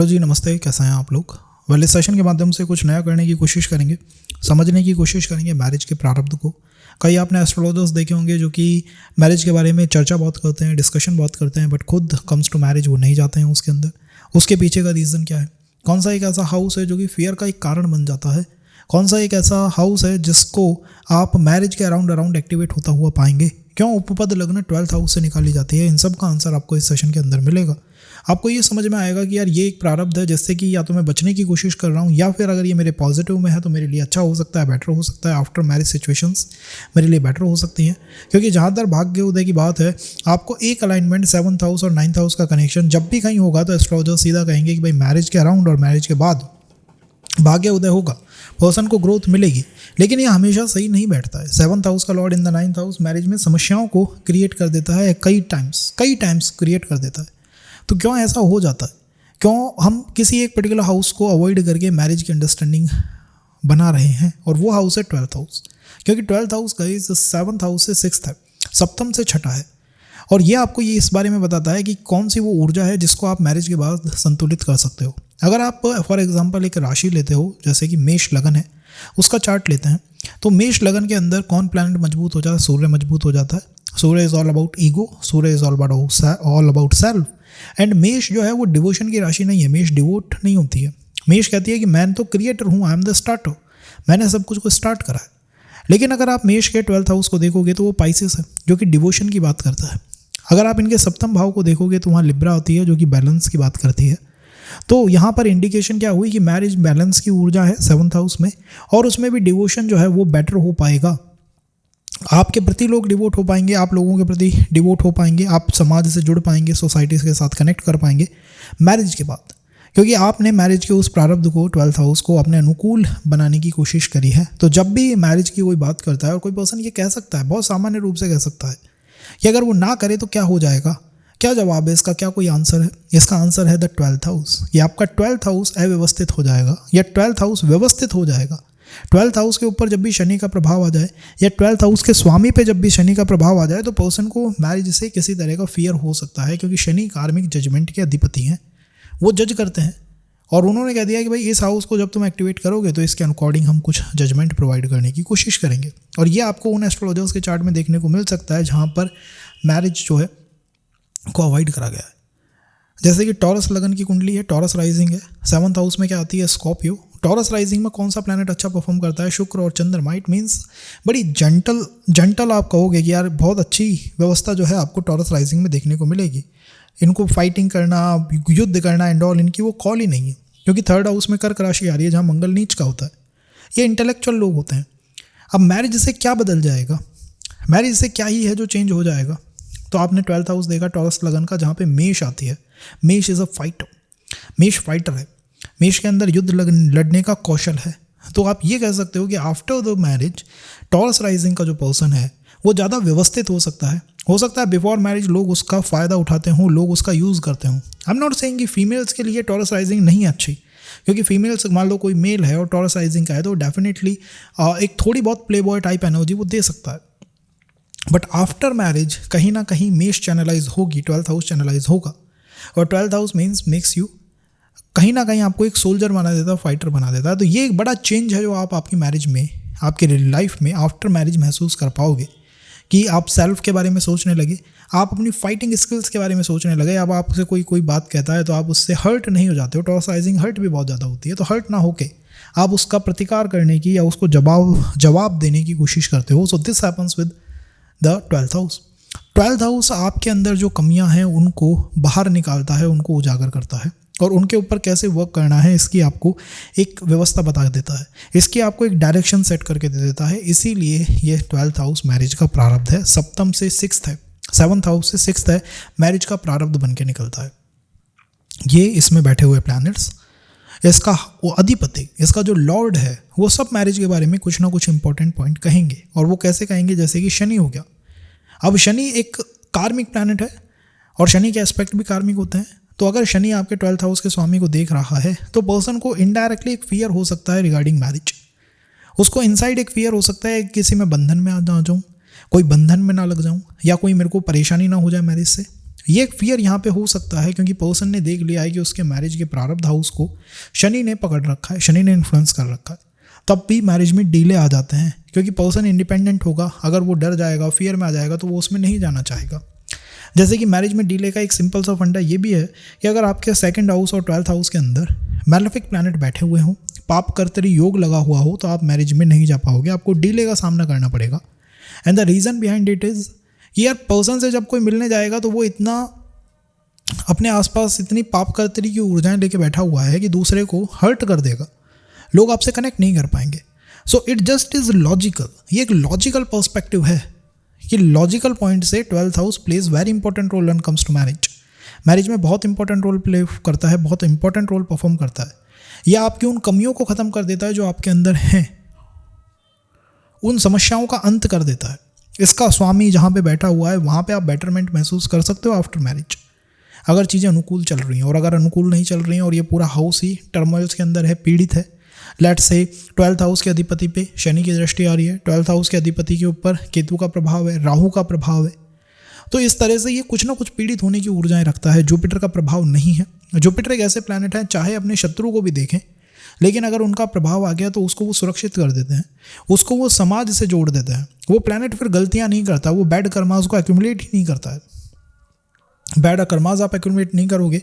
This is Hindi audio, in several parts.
हेलो जी, नमस्ते। कैसे हैं आप लोग? इस सेशन के माध्यम से कुछ नया करने की कोशिश करेंगे, समझने की कोशिश करेंगे मैरिज के प्रारब्ध को। कई आपने एस्ट्रोलॉजर्स देखे होंगे जो कि मैरिज के बारे में चर्चा बहुत करते हैं, डिस्कशन बहुत करते हैं, बट खुद कम्स टू मैरिज वो नहीं जाते हैं उसके अंदर। उसके पीछे का रीज़न क्या है? कौन सा एक ऐसा हाउस है जो कि फियर का एक कारण बन जाता है? कौन सा एक ऐसा हाउस है जिसको आप मैरिज के अराउंड एक्टिवेट होता हुआ पाएंगे? क्यों उपपद लग्न 12th हाउस से निकाली जाती है? इन सब का आंसर आपको इस सेशन के अंदर मिलेगा। आपको ये समझ में आएगा कि यार ये एक प्रारब्ध है जिससे कि या तो मैं बचने की कोशिश कर रहा हूँ, या फिर अगर ये मेरे पॉजिटिव में है तो मेरे लिए अच्छा हो सकता है, बेटर हो सकता है। आफ्टर मैरिज सिचुएशंस मेरे लिए बेटर हो सकती हैं, क्योंकि जहाँ तक भाग्य उदय की बात है, आपको एक अलाइनमेंट 7th हाउस और 9th हाउस का कनेक्शन जब भी कहीं होगा तो एस्ट्रोलॉजर सीधा कहेंगे कि भाई मैरिज के अराउंड और मैरिज के बाद भाग्य उदय होगा, पर्सन को ग्रोथ मिलेगी। लेकिन ये हमेशा सही नहीं बैठता है। 7th हाउस का Lord in the 9th house marriage में समस्याओं को क्रिएट कर देता है, कई टाइम्स क्रिएट कर देता है। तो क्यों ऐसा हो जाता है? क्यों हम किसी एक पर्टिकुलर हाउस को अवॉइड करके मैरिज की अंडरस्टैंडिंग बना रहे हैं? और वो हाउस है 12th हाउस, क्योंकि 12th house guys 7th house से 6th है, सप्तम से छठा है। और ये आपको ये इस बारे में बताता है कि कौन सी वो ऊर्जा है जिसको आप मैरिज के बाद संतुलित कर सकते हो। अगर आप फॉर एग्जांपल एक राशि लेते हो, जैसे कि मेष लगन है, उसका चार्ट लेते हैं, तो मेष लगन के अंदर कौन प्लैनेट मजबूत हो जाता है? सूर्य मजबूत हो जाता है। Surya is all about ego, Surya is all about self. And Mesh जो है वो डिवोशन की राशि नहीं है, मेष डिवोट नहीं होती है। मेष कहती है कि मैं तो क्रिएटर हूँ, आई एम द स्टार्टर, मैंने सब कुछ को स्टार्ट करा है। लेकिन अगर आप मेष के 12th हाउस को देखोगे तो वो पाइसेस है, जो कि डिवोशन की बात करता है। अगर आप इनके सप्तम भाव को देखोगे तो वहाँ लिब्रा होती है, जो कि बैलेंस की बात करती है। तो यहाँ पर इंडिकेशन क्या हुई कि मैरिज बैलेंस की ऊर्जा है 7th हाउस में, और उसमें भी डिवोशन जो है वो बेटर हो पाएगा। आपके प्रति लोग डिवोट हो पाएंगे, आप लोगों के प्रति डिवोट हो पाएंगे, आप समाज से जुड़ पाएंगे, सोसाइटी के साथ कनेक्ट कर पाएंगे मैरिज के बाद, क्योंकि आपने मैरिज के उस प्रारब्ध को 12th हाउस को अपने अनुकूल बनाने की कोशिश करी है। तो जब भी मैरिज की कोई बात करता है, और कोई पर्सन ये कह सकता है, बहुत सामान्य रूप से कह सकता है कि अगर वो ना करे तो क्या हो जाएगा? क्या जवाब है इसका? क्या कोई आंसर है? इसका आंसर है द 12th हाउस। ये आपका 12th हाउस अव्यवस्थित हो जाएगा या 12th हाउस व्यवस्थित हो जाएगा। 12th हाउस के ऊपर जब भी शनि का प्रभाव आ जाए, या 12th हाउस के स्वामी पे जब भी शनि का प्रभाव आ जाए, तो पर्सन को मैरिज से किसी तरह का फियर हो सकता है, क्योंकि शनि कार्मिक जजमेंट के अधिपति हैं, वो जज करते हैं। और उन्होंने कह दिया कि भाई इस हाउस को जब तुम एक्टिवेट करोगे तो इसके अकॉर्डिंग हम कुछ जजमेंट प्रोवाइड करने की कोशिश करेंगे। और ये आपको उन एस्ट्रोलॉजर्स के चार्ट में देखने को मिल सकता है जहाँ पर मैरिज जो है को अवॉइड करा गया है। जैसे कि टॉरस लगन की कुंडली है, टॉरस राइजिंग है, 7th हाउस में क्या आती है? स्कॉर्पियो। टॉरस राइजिंग में कौन सा प्लैनेट अच्छा परफॉर्म करता है? शुक्र और चंद्रमा। इट मीन्स बड़ी जंटल आप कहोगे कि यार बहुत अच्छी व्यवस्था जो है आपको टॉरस राइजिंग में देखने को मिलेगी। इनको फाइटिंग करना, युद्ध करना एंड ऑल, इनकी वो कॉल ही नहीं है, क्योंकि 3rd हाउस में कर्क राशि आ रही है जहाँ मंगल नीच का होता है। ये इंटेलेक्चुअल लोग होते हैं। अब मैरिज से क्या बदल जाएगा? मैरिज से क्या ही है जो चेंज हो जाएगा? तो आपने 12th हाउस देखा टॉरस लगन का, जहाँ पे मेष आती है। मेष इज़ अ फाइटर, मेष फाइटर है, मेष के अंदर युद्ध लड़ने का कौशल है। तो आप ये कह सकते हो कि after the marriage taurus rising का जो पर्सन है वो ज़्यादा व्यवस्थित हो सकता है। बिफोर मैरिज लोग उसका फ़ायदा उठाते हों, लोग उसका यूज़ करते हों। आई एम नॉट सेइंग कि फीमेल्स के लिए टॉरस राइजिंग नहीं अच्छी, क्योंकि फीमेल्स, मान लो कोई मेल है और टॉरस राइजिंग का है, तो डेफिनेटली एक थोड़ी बहुत प्ले बॉय टाइप एनर्जी वो दे सकता है। बट आफ्टर मैरिज कहीं ना कहीं मेष चैनलाइज होगी, 12th हाउस चैनलाइज होगा। और 12th house means makes you, कहीं ना कहीं आपको एक सोल्जर बना देता है, फाइटर बना देता है। तो ये एक बड़ा चेंज है जो आप आपकी मैरिज में, आपके लाइफ में आफ्टर मैरिज महसूस कर पाओगे, कि आप सेल्फ के बारे में सोचने लगे, आप अपनी फाइटिंग स्किल्स के बारे में सोचने लगे। अब आपसे कोई बात कहता है तो आप उससे हर्ट नहीं हो जाते हो। टॉरस राइजिंग हर्ट भी बहुत ज़्यादा होती है, तो हर्ट ना होके आप उसका प्रतिकार करने की या उसको जवाब देने की कोशिश करते हो। So this happens with the 12th house. 12th house आपके अंदर जो कमियां हैं उनको बाहर निकालता है, उनको उजागर करता है, और उनके ऊपर कैसे वर्क करना है इसकी आपको एक व्यवस्था बता देता है, इसकी आपको एक डायरेक्शन सेट करके दे देता है। इसीलिए ये 12th हाउस मैरिज का प्रारब्ध है। सप्तम से 6th है, 7th हाउस से 6th है, मैरिज का प्रारब्ध बन के निकलता है। ये इसमें बैठे हुए प्लैनेट्स, इसका वो अधिपति, इसका जो लॉर्ड है, वो सब मैरिज के बारे में कुछ ना कुछ इंपॉर्टेंट पॉइंट कहेंगे। और वो कैसे कहेंगे? जैसे कि शनि हो गया। अब शनि एक कार्मिक प्लैनेट है, और शनि के एस्पेक्ट भी कार्मिक होते हैं। तो अगर शनि आपके 12th हाउस के स्वामी को देख रहा है, तो पर्सन को इनडायरेक्टली एक फियर हो सकता है रिगार्डिंग मैरिज। उसको इनसाइड एक फियर हो सकता है किसी में बंधन में आ जाऊँ, कोई बंधन में ना लग जाऊँ, या कोई मेरे को परेशानी ना हो जाए मैरिज से। ये एक फियर यहाँ पे हो सकता है क्योंकि पर्सन ने देख लिया है कि उसके मैरिज के प्रारब्ध हाउस को शनि ने पकड़ रखा है, शनि ने इन्फ्लुएंस कर रखा है, तब भी मैरिज में डिले आ जाते हैं क्योंकि पर्सन इंडिपेंडेंट होगा। अगर वो डर जाएगा, फियर में आ जाएगा तो वो उसमें नहीं जाना चाहेगा। जैसे कि मैरिज में डिले का एक सिंपल सा फंडा ये भी है कि अगर आपके 2nd हाउस और 12th हाउस के अंदर मैलेफिक प्लैनेट बैठे हुए हों, पाप कर्तरी योग लगा हुआ हो, तो आप मैरिज में नहीं जा पाओगे, आपको डिले का सामना करना पड़ेगा। And the reason behind it is यार पर्सन से जब कोई मिलने जाएगा तो वो इतना अपने आसपास इतनी पाप कर्तरी की ऊर्जाएं लेके बैठा हुआ है कि दूसरे को हर्ट कर देगा, लोग आपसे कनेक्ट नहीं कर पाएंगे। So it just is logical, ये एक लॉजिकल पर्सपेक्टिव है कि लॉजिकल पॉइंट से 12th house plays very important role when comes to marriage. Marriage में बहुत इंपॉर्टेंट रोल प्ले करता है, बहुत इंपॉर्टेंट रोल परफॉर्म करता है। यह आपकी उन कमियों को ख़त्म कर देता है जो आपके अंदर हैं, उन समस्याओं का अंत कर देता है। इसका स्वामी जहाँ पे बैठा हुआ है वहाँ पे आप बेटरमेंट महसूस कर सकते हो आफ्टर मैरिज, अगर चीज़ें अनुकूल चल रही हैं। और अगर अनुकूल नहीं चल रही हैं और ये पूरा हाउस ही टर्मोइल्स के अंदर है, पीड़ित है, लेट्स से 12th हाउस के अधिपति पे शनि की दृष्टि आ रही है, 12th हाउस के अधिपति के ऊपर केतु का प्रभाव है, राहु का प्रभाव है, तो इस तरह से ये कुछ ना कुछ पीड़ित होने की ऊर्जाएं रखता है। जुपिटर का प्रभाव नहीं है। जुपिटर एक ऐसे प्लैनेट है, चाहे अपने शत्रु को भी देखें, लेकिन अगर उनका प्रभाव आ गया तो उसको वो सुरक्षित कर देते हैं, उसको वो समाज से जोड़ देते हैं। वो प्लैनेट फिर गलतियां नहीं करता, वो बैड कर्मास को एक्यूमुलेट ही नहीं करता है। बैड कर्मास आप एक्यूमुलेट नहीं करोगे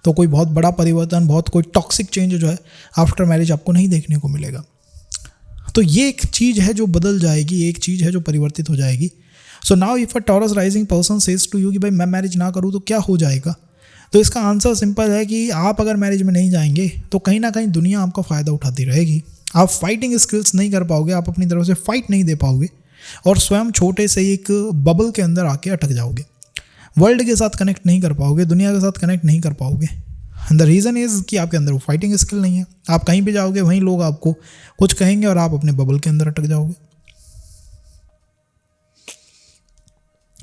तो कोई बहुत बड़ा परिवर्तन, बहुत कोई टॉक्सिक चेंज जो है आफ्टर मैरिज आपको नहीं देखने को मिलेगा। तो ये एक चीज़ है जो बदल जाएगी, एक चीज़ है जो परिवर्तित हो जाएगी। So now if a Taurus rising person says to you कि भाई मैं मैरिज ना करूँ तो क्या हो जाएगा, तो इसका आंसर सिंपल है कि आप अगर मैरिज में नहीं जाएंगे तो कहीं ना कहीं दुनिया आपका फ़ायदा उठाती रहेगी। आप फाइटिंग स्किल्स नहीं कर पाओगे, आप अपनी तरफ से फाइट नहीं दे पाओगे और स्वयं छोटे से एक बबल के अंदर आके अटक जाओगे। वर्ल्ड के साथ कनेक्ट नहीं कर पाओगे, दुनिया के साथ कनेक्ट नहीं कर पाओगे। द रीज़न इज़ कि आपके अंदर वो फाइटिंग स्किल नहीं है। आप कहीं भी जाओगे वहीं लोग आपको कुछ कहेंगे और आप अपने बबल के अंदर अटक जाओगे।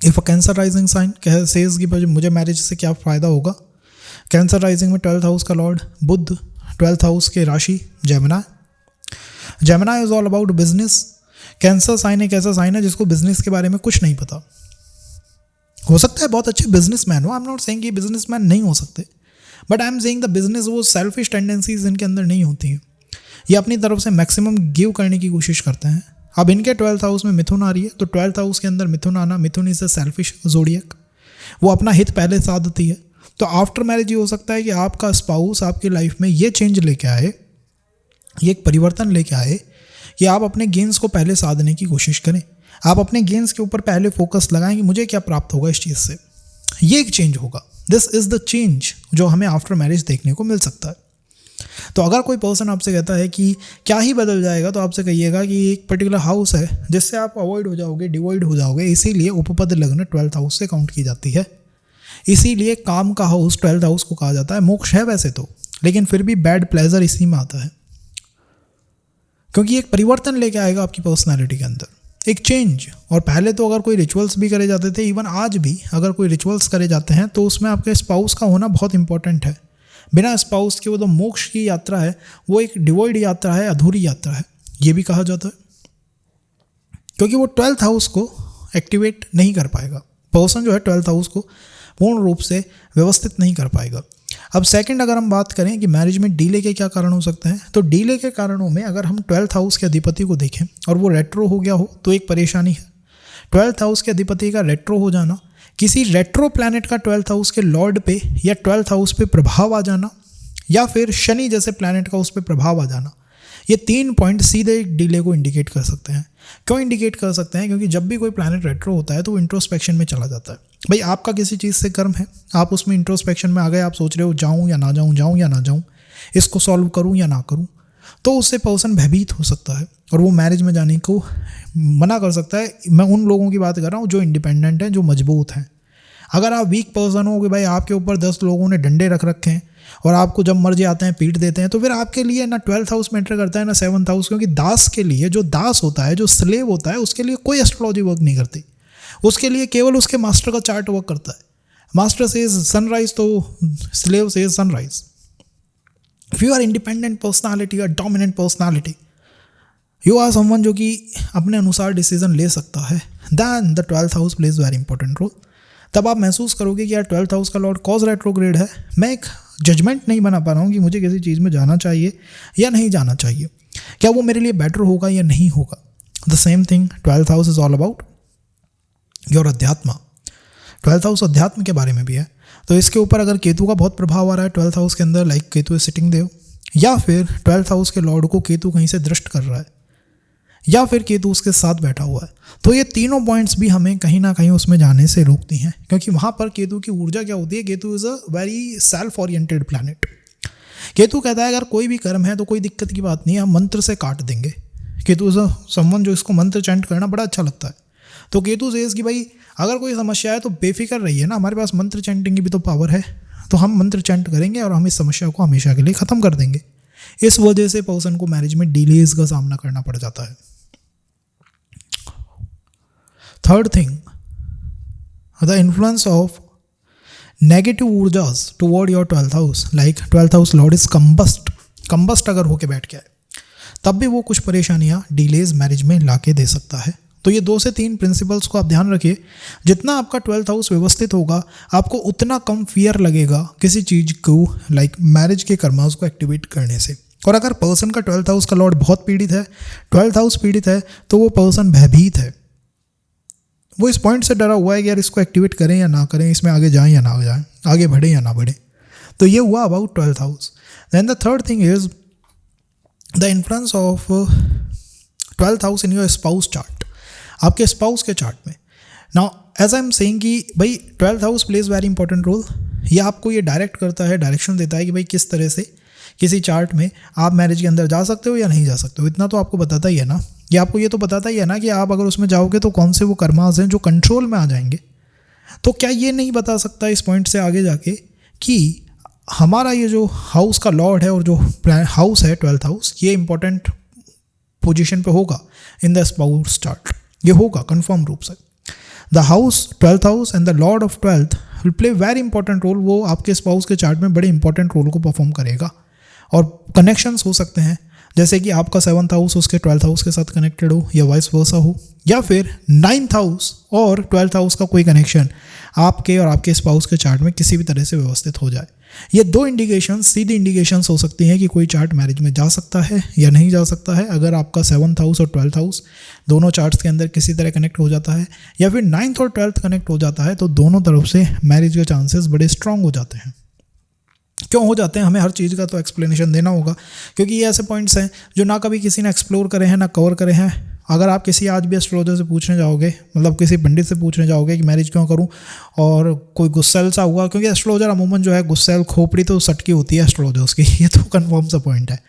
If a Cancer rising sign says कि मुझे मैरिज से क्या फ़ायदा होगा, कैंसर राइजिंग में 12th हाउस का लॉर्ड बुध, 12th हाउस के राशि Gemini. Gemini is all about business. Cancer sign एक ऐसा साइन है जिसको बिजनेस के बारे में कुछ नहीं पता। हो सकता है बहुत अच्छे बिजनेसमैन हो, आई एम नॉट सेइंग कि बिजनेसमैन नहीं हो सकते, but I am saying the business, वो सेल्फिश टेंडेंसीज इनके अंदर नहीं होती हैं। ये अपनी तरफ से मैक्सिमम गिव करने की कोशिश करते हैं। अब इनके 12th हाउस में मिथुन आ रही है, तो 12th हाउस के अंदर मिथुन आना, मिथुन इज अ सेल्फिश ज़ोडिएक, वो अपना हित पहले साधती है। तो आफ्टर मैरिज ये हो सकता है कि आपका स्पाउस आपकी लाइफ में ये चेंज लेके आए, ये एक परिवर्तन लेके आए कि आप अपने गेन्स को पहले साधने की कोशिश करें। आप अपने गेन्स के ऊपर पहले फोकस लगाएं कि मुझे क्या प्राप्त होगा इस चीज़ से। ये एक चेंज होगा। दिस इज़ द चेंज जो हमें आफ्टर मैरिज देखने को मिल सकता है। तो अगर कोई पर्सन आपसे कहता है कि क्या ही बदल जाएगा, तो आपसे कहिएगा कि एक पर्टिकुलर हाउस है जिससे आप अवॉइड हो जाओगे, डिवॉइड हो जाओगे। इसीलिए उपपद लग्न 12th हाउस से काउंट की जाती है। इसीलिए काम का हाउस 12th हाउस को कहा जाता है। मोक्ष है वैसे तो, लेकिन फिर भी बैड प्लेजर इसी में आता है, क्योंकि एक परिवर्तन लेके आएगा आपकी पर्सनैलिटी के अंदर, एक चेंज। और पहले तो अगर कोई रिचुअल्स भी करे जाते थे, इवन आज भी अगर कोई रिचुअल्स करे जाते हैं, तो उसमें आपके स्पाउस का होना बहुत इंपॉर्टेंट है। बिना स्पाउस के वो तो मोक्ष की यात्रा है, वो एक डिवॉइड यात्रा है, अधूरी यात्रा है, ये भी कहा जाता है, क्योंकि वो 12th हाउस को एक्टिवेट नहीं कर पाएगा। पर्सन जो है 12th हाउस को पूर्ण रूप से व्यवस्थित नहीं कर पाएगा। अब सेकंड, अगर हम बात करें कि मैरिज में डीले के क्या कारण हो सकते हैं, तो डीले के कारणों में अगर हम 12th हाउस के अधिपति को देखें और वो रेट्रो हो गया हो तो एक परेशानी है। 12th हाउस के अधिपति का रेट्रो हो जाना, किसी रेट्रो प्लैनेट का 12th हाउस के लॉर्ड पे या 12th हाउस पे प्रभाव आ जाना, या फिर शनि जैसे प्लैनेट का उस पर प्रभाव आ जाना, ये 3 पॉइंट सीधे डीले को इंडिकेट कर सकते हैं। क्यों इंडिकेट कर सकते हैं? क्योंकि जब भी कोई प्लैनेट रेट्रो होता है तो वो इंट्रोस्पेक्शन में चला जाता है। भाई आपका किसी चीज़ से कर्म है, आप उसमें इंट्रोस्पेक्शन में आ गए, आप सोच रहे हो जाऊँ या ना जाऊँ, जाऊँ या ना जाऊँ, इसको सॉल्व करूँ या ना करूँ, तो उससे पर्सन भयभीत हो सकता है और वो मैरिज में जाने को मना कर सकता है। मैं उन लोगों की बात कर रहा हूँ जो इंडिपेंडेंट हैं, जो मजबूत हैं। अगर आप वीक पर्सन हो कि भाई आपके ऊपर 10 लोगों ने डंडे रख रखे हैं और आपको जब मर्जी आते हैं पीट देते हैं, तो फिर आपके लिए ना 12th हाउस में एंटर करता है ना 7th हाउस, क्योंकि दास के लिए, जो दास होता है, जो स्लेव होता है, उसके लिए कोई एस्ट्रोलॉजी वर्क नहीं करती। उसके लिए केवल उसके मास्टर का चार्ट वर्क करता है। मास्टर सेज सनराइज तो slave says sunrise. If you are independent personality, a dominant personality, you are someone जो कि अपने अनुसार डिसीजन ले सकता है, then the 12th house plays very important role. तब आप महसूस करोगे कि यार 12th हाउस का लॉर्ड कॉज रेट्रोग्रेड है, मैं एक जजमेंट नहीं बना पा रहा हूँ कि मुझे किसी चीज़ में जाना चाहिए या नहीं जाना चाहिए, क्या वो मेरे लिए बेटर होगा या नहीं होगा। The same thing 12th house is all about your अध्यात्म। 12th हाउस अध्यात्म के बारे में भी है। तो इसके ऊपर अगर केतु का बहुत प्रभाव आ रहा है 12th हाउस के अंदर, लाइक केतु सिटिंग देव, या फिर 12th हाउस के लॉर्ड को केतु कहीं से दृष्ट कर रहा है, या फिर केतु उसके साथ बैठा हुआ है, तो ये तीनों पॉइंट्स भी हमें कहीं ना कहीं उसमें जाने से रोकती हैं, क्योंकि वहाँ पर केतु की ऊर्जा क्या होती है, Ketu is a very self oriented planet. Ketu कहता है अगर कोई भी कर्म है तो कोई दिक्कत की बात नहीं है, हम मंत्र से काट देंगे। केतु इज़ अ समवन जो इसको मंत्र चैंट करना बड़ा अच्छा लगता है। तो केतु सेज कि भाई अगर कोई समस्या है तो बेफिक्र रहिए ना, हमारे पास मंत्र चैंटिंग की भी तो पावर है, तो हम मंत्र चैंट करेंगे और हम इस समस्या को हमेशा के लिए ख़त्म कर देंगे। इस वजह से पर्सन को मैरिज में डिलेज का सामना करना पड़ जाता है। Third thing, the influence of negative ऊर्जाज toward your 12th house, like 12th house lord is combust अगर होके बैठ के आए तब भी वो कुछ परेशानियां डिलेज मैरिज में लाके दे सकता है। तो ये 2 से 3 प्रिंसिपल्स को आप ध्यान रखिए। जितना आपका 12th हाउस व्यवस्थित होगा आपको उतना कम फियर लगेगा किसी चीज़ को, लाइक मैरिज के कर्मास को एक्टिवेट करने से। और अगर पर्सन का 12th हाउस का लॉर्ड बहुत पीड़ित है, 12th हाउस पीड़ित है, तो वो पर्सन भयभीत है, वो इस पॉइंट से डरा हुआ है कि यार इसको एक्टिवेट करें या ना करें, इसमें आगे जाएं या ना जाएं, आगे बढ़े या ना बढ़े। तो ये हुआ about 12th house. Then the third thing is the influence of 12th house in your spouse chart, आपके स्पाउस के चार्ट में। Now as I am saying कि भाई 12th house plays very important role. ये आपको ये डायरेक्ट करता है, डायरेक्शन देता है कि भाई किस तरह से किसी चार्ट में आप मैरिज के अंदर जा सकते हो या नहीं जा सकते हो। इतना तो आपको बताता ही है ना, ये आपको ये तो बताता ही है ना कि आप अगर उसमें जाओगे तो कौन से वो कर्मास हैं जो कंट्रोल में आ जाएंगे। तो क्या ये नहीं बता सकता इस पॉइंट से आगे जाके कि हमारा ये जो हाउस का लॉर्ड है और जो हाउस है 12th हाउस, ये इंपॉर्टेंट पोजीशन पे होगा इन द स्पाउस चार्ट, ये होगा कंफर्म रूप से। The house 12th house and the lord of 12th will play very important role. वो आपके स्पाउस के चार्ट में बड़े इंपॉर्टेंट रोल को परफॉर्म करेगा। और कनेक्शंस हो सकते हैं जैसे कि आपका 7th हाउस उसके 12th हाउस के साथ कनेक्टेड हो या वाइस वर्सा हो, या फिर 9th हाउस और 12th हाउस का कोई कनेक्शन आपके और आपके स्पाउस के चार्ट में किसी भी तरह से व्यवस्थित हो जाए। ये 2 इंडिकेशंस सीधी इंडिकेशंस हो सकती हैं कि कोई चार्ट मैरिज में जा सकता है या नहीं जा सकता है। अगर आपका 7th हाउस और 12th हाउस दोनों चार्ट्स के अंदर किसी तरह कनेक्ट हो जाता है, या फिर 9th और 12th कनेक्ट हो जाता है, तो दोनों तरफ से मैरिज के चांसेस बड़े स्ट्रांग हो जाते हैं। क्यों हो जाते हैं, हमें हर चीज़ का तो एक्सप्लेनेशन देना होगा, क्योंकि ये ऐसे पॉइंट्स हैं जो ना कभी किसी ने एक्सप्लोर करे हैं ना कवर करे हैं। अगर आप किसी आज भी एस्ट्रोलॉजर से पूछने जाओगे, मतलब किसी पंडित से पूछने जाओगे कि मैरिज क्यों करूं, और कोई गुस्सैल सा हुआ, क्योंकि एस्ट्रोलॉजर अमूमन जो है गुस्सैल खोपड़ी तो सटकी होती है एस्ट्रोलॉजर्स की, ये तो कन्फर्म सा पॉइंट है।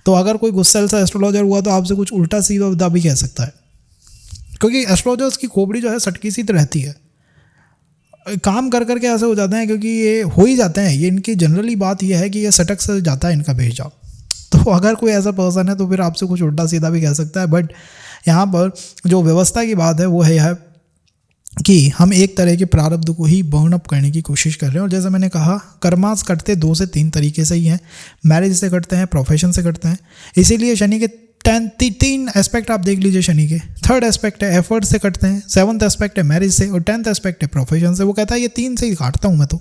तो अगर कोई गुस्सैल सा एस्ट्रोलॉजर हुआ तो आपसे कुछ उल्टा सीधा भी कह सकता है, क्योंकि एस्ट्रोलॉजर्स की खोपड़ी जो है सटकी सी तो रहती है। काम कर करके ऐसे हो जाते हैं, क्योंकि ये हो ही जाते हैं, ये इनकी जनरली बात ये है कि ये सटक से जाता है इनका भेजा। तो अगर कोई ऐसा पर्सन है तो फिर आपसे कुछ उल्टा सीधा भी कह सकता है। बट यहाँ पर जो व्यवस्था की बात है वो है कि हम एक तरह के प्रारब्ध को ही बर्न अप करने की कोशिश कर रहे हैं। और जैसे मैंने कहा, कर्मास कटते 2 से 3 तरीके से ही हैं। मैरिज से कटते हैं, प्रोफेशन से कटते हैं। इसीलिए शनि के 3 एस्पेक्ट आप देख लीजिए शनि के। 3rd एस्पेक्ट है एफर्ट से कटते हैं, 7th एस्पेक्ट है मैरिज से, और 10th एस्पेक्ट है प्रोफेशन से। वो कहता है ये 3 से ही काटता हूँ मैं तो।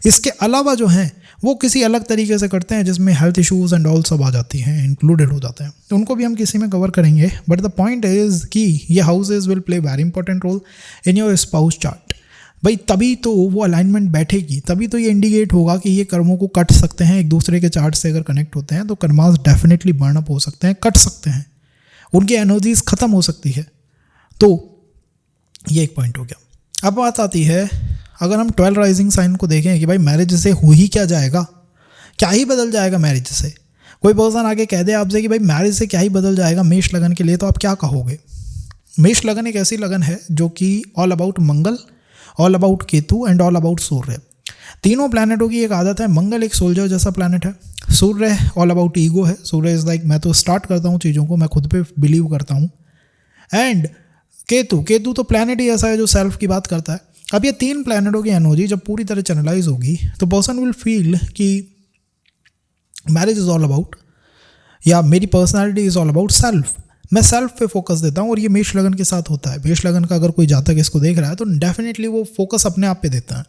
इसके अलावा जो हैं वो किसी अलग तरीके से करते हैं जिसमें हेल्थ इश्यूज एंड ऑल सब आ जाती हैं, इंक्लूडेड हो जाते हैं। तो उनको भी हम किसी में कवर करेंगे। बट द पॉइंट इज कि ये houses will play very important role in your spouse chart. भाई तभी तो वो अलाइनमेंट बैठेगी, तभी तो ये इंडिकेट होगा कि ये कर्मों को कट सकते हैं। एक दूसरे के चार्ट से अगर कनेक्ट होते हैं तो कर्मास डेफिनेटली बर्न अप हो सकते हैं, कट सकते हैं, उनकी एनर्जीज खत्म हो सकती है। तो ये एक पॉइंट हो गया। अब बात आती है, अगर हम 12 राइजिंग साइन को देखें कि भाई मैरिज से हो ही क्या जाएगा, क्या ही बदल जाएगा मैरिज से। कोई पर्सन आके कह दे आपसे कि भाई मैरिज से क्या ही बदल जाएगा मेष लगन के लिए, तो आप क्या कहोगे। मेष लगन एक ऐसी लगन है जो कि all about Mangal, all about Ketu and all about Surya. तीनों प्लैनेटों की एक आदत है। मंगल एक सोल्जर जैसा प्लैनेट है, सूर्य ऑल अबाउट ईगो है। सूर्य इज लाइक मैं तो स्टार्ट करता हूँ चीज़ों को, मैं खुद पे बिलीव करता हूँ। एंड केतु तो प्लैनेट ही ऐसा है जो सेल्फ की बात करता है। अब ये 3 प्लैनेटों की एनर्जी जब पूरी तरह चैनलाइज होगी तो पर्सन विल फील कि मैरिज इज ऑल अबाउट, या मेरी personality is all about self, मैं सेल्फ पे फोकस देता हूँ, और ये मेष लगन के साथ होता है। मेष लगन का अगर कोई जातक इसको देख रहा है तो डेफिनेटली वो फोकस अपने आप पे देता है,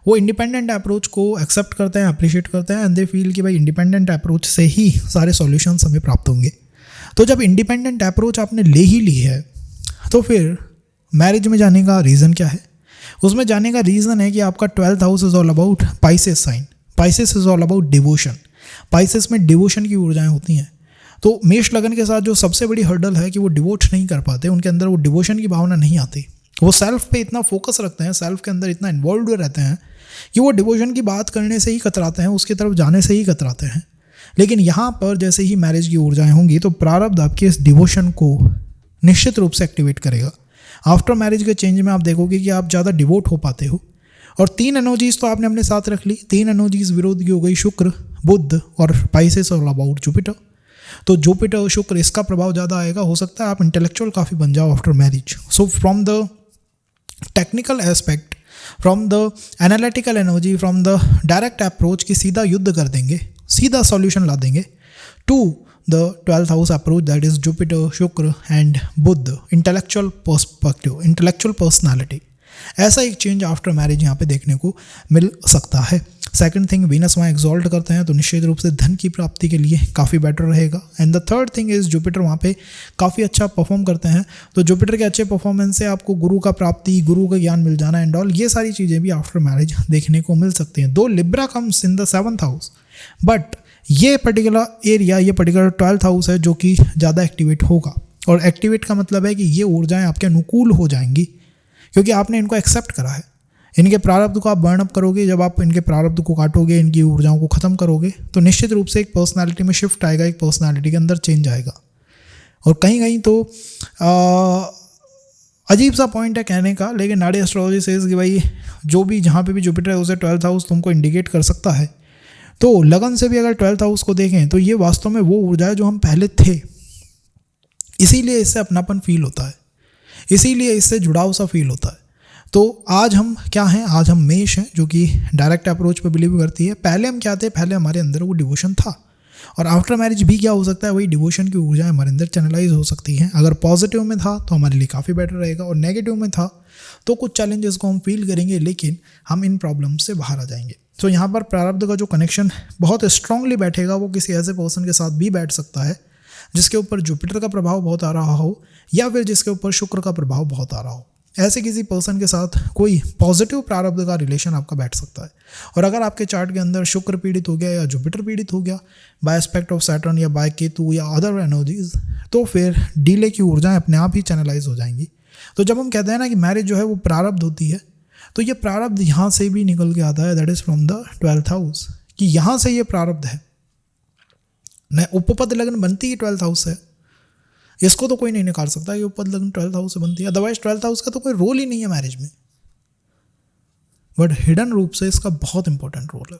वो इंडिपेंडेंट अप्रोच को एक्सेप्ट करते हैं, अप्रिशिएट करते हैं, एंड दे फील कि भाई इंडिपेंडेंट अप्रोच से ही सारे सॉल्यूशंस हमें प्राप्त होंगे। तो जब इंडिपेंडेंट अप्रोच आपने ले ही ली है तो फिर मैरिज में जाने का रीज़न क्या है? उसमें जाने का रीज़न है कि आपका 12th house is all about Pisces sign. Pisces is all about devotion. Pisces में डिवोशन की ऊर्जाएं होती हैं। तो मेष लगन के साथ जो सबसे बड़ी हर्डल है कि वो डिवोट नहीं कर पाते, उनके अंदर वो डिवोशन की भावना नहीं आती। वो सेल्फ पे इतना फोकस रखते हैं, सेल्फ के अंदर इतना इन्वॉल्व रहते हैं कि वो डिवोशन की बात करने से ही कतराते हैं, उसकी तरफ जाने से ही कतराते हैं। लेकिन यहाँ पर जैसे ही मैरिज की ऊर्जाएं होंगी तो प्रारब्ध आपके इस डिवोशन को निश्चित रूप से एक्टिवेट करेगा। आफ्टर मैरिज के चेंज में आप देखोगे कि आप ज़्यादा डिवोट हो पाते हो। और 3 एनर्जीज तो आपने अपने साथ रख ली। 3 एनर्जीज विरोध की हो गई, शुक्र, बुध और पाइसेस और अबाउट जुपिटर। तो जुपिटर और शुक्र इसका प्रभाव ज़्यादा आएगा। हो सकता है आप इंटेलेक्चुअल काफ़ी बन जाओ after marriage. So from the technical aspect, from the analytical energy, from the direct approach की सीधा युद्ध कर देंगे, सीधा सॉल्यूशन ला देंगे, to the 12th house approach that is Jupiter, Shukra and Budh, intellectual perspective, intellectual personality. ऐसा एक चेंज आफ्टर मैरिज यहाँ पे देखने को मिल सकता है। सेकंड थिंग, वीनस वहाँ एक्सॉल्ट करते हैं तो निश्चित रूप से धन की प्राप्ति के लिए काफ़ी बेटर रहेगा। And the third thing is Jupiter वहाँ पे काफ़ी अच्छा परफॉर्म करते हैं, तो जुपिटर के अच्छे परफॉर्मेंस से आपको गुरु का प्राप्ति, गुरु का ज्ञान मिल जाना एंड ऑल, ये सारी चीज़ें भी आफ्टर मैरिज देखने को मिल सकती हैं। दो Libra comes in the 7th house, but ये पर्टिकुलर एरिया, ये पर्टिकुलर 12th हाउस है जो कि ज़्यादा एक्टिवेट होगा। और एक्टिवेट का मतलब है कि ये ऊर्जाएँ आपके अनुकूल हो जाएंगी क्योंकि आपने इनको एक्सेप्ट करा है। इनके प्रारब्ध को आप बर्न अप करोगे, जब आप इनके प्रारब्ध को काटोगे, इनकी ऊर्जाओं को ख़त्म करोगे तो निश्चित रूप से एक पर्सनालिटी में शिफ्ट आएगा, एक पर्सनालिटी के अंदर चेंज आएगा। और कहीं कहीं तो अजीब सा पॉइंट है कहने का, लेकिन नाड़ी एस्ट्रोलॉजी सेज कि भाई जो भी जहाँ पे भी जुपिटर है उसे 12th हाउस तुमको इंडिकेट कर सकता है। तो लगन से भी अगर 12th हाउस को देखें तो ये वास्तव में वो ऊर्जा है जो हम पहले थे, इसीलिए इससे अपनापन फील होता है, इसीलिए इससे जुड़ाव सा फील होता है। तो आज हम क्या हैं? आज हम मेष हैं जो कि डायरेक्ट अप्रोच पे बिलीव करती है। पहले हम क्या थे? पहले हमारे अंदर वो डिवोशन था, और आफ्टर मैरिज भी क्या हो सकता है? वही डिवोशन की ऊर्जा हमारे अंदर चैनलाइज हो सकती हैं। अगर पॉजिटिव में था तो हमारे लिए काफ़ी बेटर रहेगा, और नेगेटिव में था तो कुछ चैलेंजेस को हम फील करेंगे, लेकिन हम इन प्रॉब्लम से बाहर आ जाएंगे। तो यहाँ पर प्रारब्ध का जो कनेक्शन बहुत स्ट्रांगली बैठेगा, वो किसी ऐसे पर्सन के साथ भी बैठ सकता है जिसके ऊपर जुपिटर का प्रभाव बहुत आ रहा हो, या फिर जिसके ऊपर शुक्र का प्रभाव बहुत आ रहा हो। ऐसे किसी पर्सन के साथ कोई पॉजिटिव प्रारब्ध का रिलेशन आपका बैठ सकता है। और अगर आपके चार्ट के अंदर शुक्र पीड़ित हो गया या जुपिटर पीड़ित हो गया बाय एस्पेक्ट ऑफ सैटर्न या बाय केतु या अदर एनर्जीज, तो फिर डीले की ऊर्जाएं अपने आप ही चैनलाइज हो जाएंगी। तो जब हम कहते हैं ना कि मैरिज जो है वो प्रारब्ध होती है, तो ये प्रारब्ध यहाँ से भी निकल के आता है, that is from the 12th house, कि यहाँ से ये प्रारब्ध है। न उपपद लग्न बनती ही 12th हाउस है, इसको तो कोई नहीं निकाल सकता कि उपपद लग्न 12th हाउस से बनती है। अदरवाइज 12th हाउस का तो कोई रोल ही नहीं है मैरिज में, बट हिडन रूप से इसका बहुत इंपॉर्टेंट रोल है।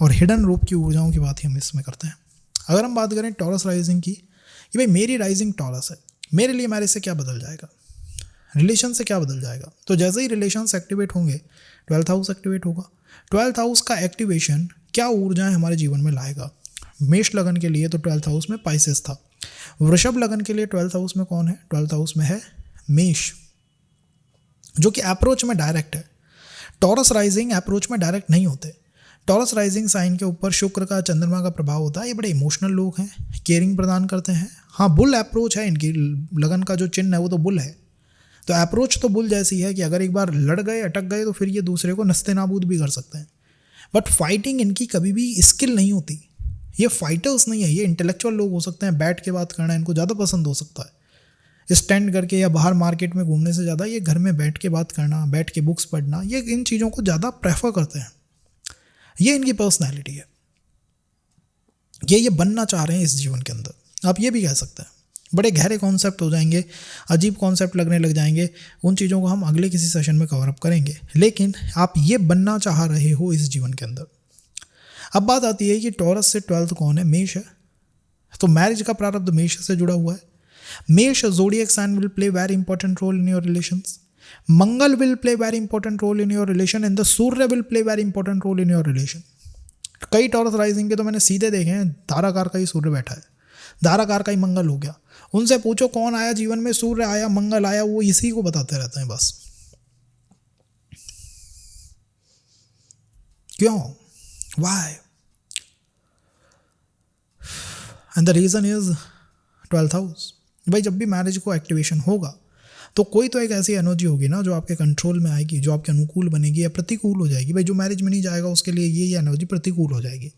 और हिडन रूप की ऊर्जाओं की बात ही हम इसमें करते हैं। अगर हम बात करें टॉरस राइजिंग की, कि भाई मेरी राइजिंग टॉरस है, मेरे लिए मैरिज से क्या बदल जाएगा, रिलेशन से क्या बदल जाएगा? तो जैसे ही रिलेशंस एक्टिवेट होंगे 12th हाउस एक्टिवेट होगा। 12th हाउस का एक्टिवेशन क्या ऊर्जाएं हमारे जीवन में लाएगा? मेष लगन के लिए तो 12th हाउस में पाइसेस था। वृषभ लगन के लिए 12th हाउस में कौन है? 12th हाउस में है मेष, जो कि अप्रोच में डायरेक्ट है। टॉरस राइजिंग अप्रोच में डायरेक्ट नहीं होते। टॉरस राइजिंग साइन के ऊपर शुक्र का, चंद्रमा का प्रभाव होता है। ये बड़े इमोशनल लोग हैं, केयरिंग प्रदान करते हैं। हाँ, बुल अप्रोच है इनकी, लगन का जो चिन्ह है वो तो बुल है। तो अप्रोच तो बुल जैसी है कि अगर एक बार लड़ गए, अटक गए, तो फिर ये दूसरे को नस्ते नाबूद भी कर सकते हैं। बट फाइटिंग इनकी कभी भी स्किल नहीं होती। ये फाइटर्स नहीं है, ये इंटेलेक्चुअल लोग हो सकते हैं। बैठ के बात करना इनको ज़्यादा पसंद हो सकता है, स्टैंड करके या बाहर मार्केट में घूमने से ज़्यादा ये घर में बैठ के बात करना, बैठ के बुक्स पढ़ना, ये इन चीज़ों को ज़्यादा प्रेफर करते हैं। ये इनकी पर्सनैलिटी है, ये बनना चाह रहे हैं इस जीवन के अंदर। आप ये भी कह सकते हैं। बड़े गहरे कॉन्सेप्ट हो जाएंगे, अजीब कॉन्सेप्ट लगने लग जाएंगे, उन चीज़ों को हम अगले किसी सेशन में कवर अप करेंगे। लेकिन आप ये बनना चाह रहे हो इस जीवन के अंदर। अब बात आती है कि टॉरस से 12th कौन है? मेष है। तो मैरिज का प्रारब्ध मेष से जुड़ा हुआ है। Mesh zodiac sign will play very important role in your relations. Mangal will play very important role in your relation, and the Surya will play very important role in your relation. कई टॉरस राइजिंग के तो मैंने सीधे देखे हैं, धाराकार का ही सूर्य बैठा है, धाराकार का ही मंगल हो गया, उनसे पूछो कौन आया जीवन में, सूर्य आया, मंगल आया, वो इसी को बताते रहते हैं बस। क्यों? Why? And the reason is 12th house. भाई जब भी मैरिज को एक्टिवेशन होगा तो कोई तो एक ऐसी एनर्जी होगी ना जो आपके कंट्रोल में आएगी, जो आपके अनुकूल बनेगी या प्रतिकूल हो जाएगी। भाई जो मैरिज में नहीं जाएगा उसके लिए ये एनर्जी प्रतिकूल हो जाएगी,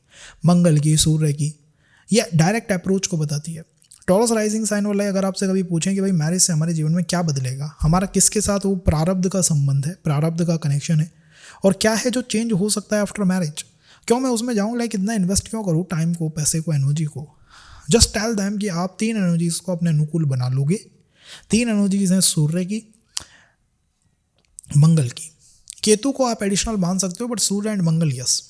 मंगल की, सूर्य की। ये डायरेक्ट अप्रोच को बताती है। टॉरस राइजिंग साइन वाले अगर आपसे कभी पूछें कि भाई मैरिज से हमारे जीवन में क्या बदलेगा, हमारा किसके साथ वो प्रारब्ध का संबंध है, प्रारब्ध का कनेक्शन है, और क्या है जो चेंज हो सकता है आफ्टर मैरिज, क्यों मैं उसमें जाऊँ, लाइक इतना इन्वेस्ट क्यों करूँ, टाइम को, पैसे को, एनर्जी को। जस्ट टेल दैम कि आप 3 एनर्जीज को अपने अनुकूल बना लोगे। 3 एनर्जीज हैं सूर्य की, मंगल की। केतु को आप एडिशनल मान सकते हो, but Surya and Mangal yes.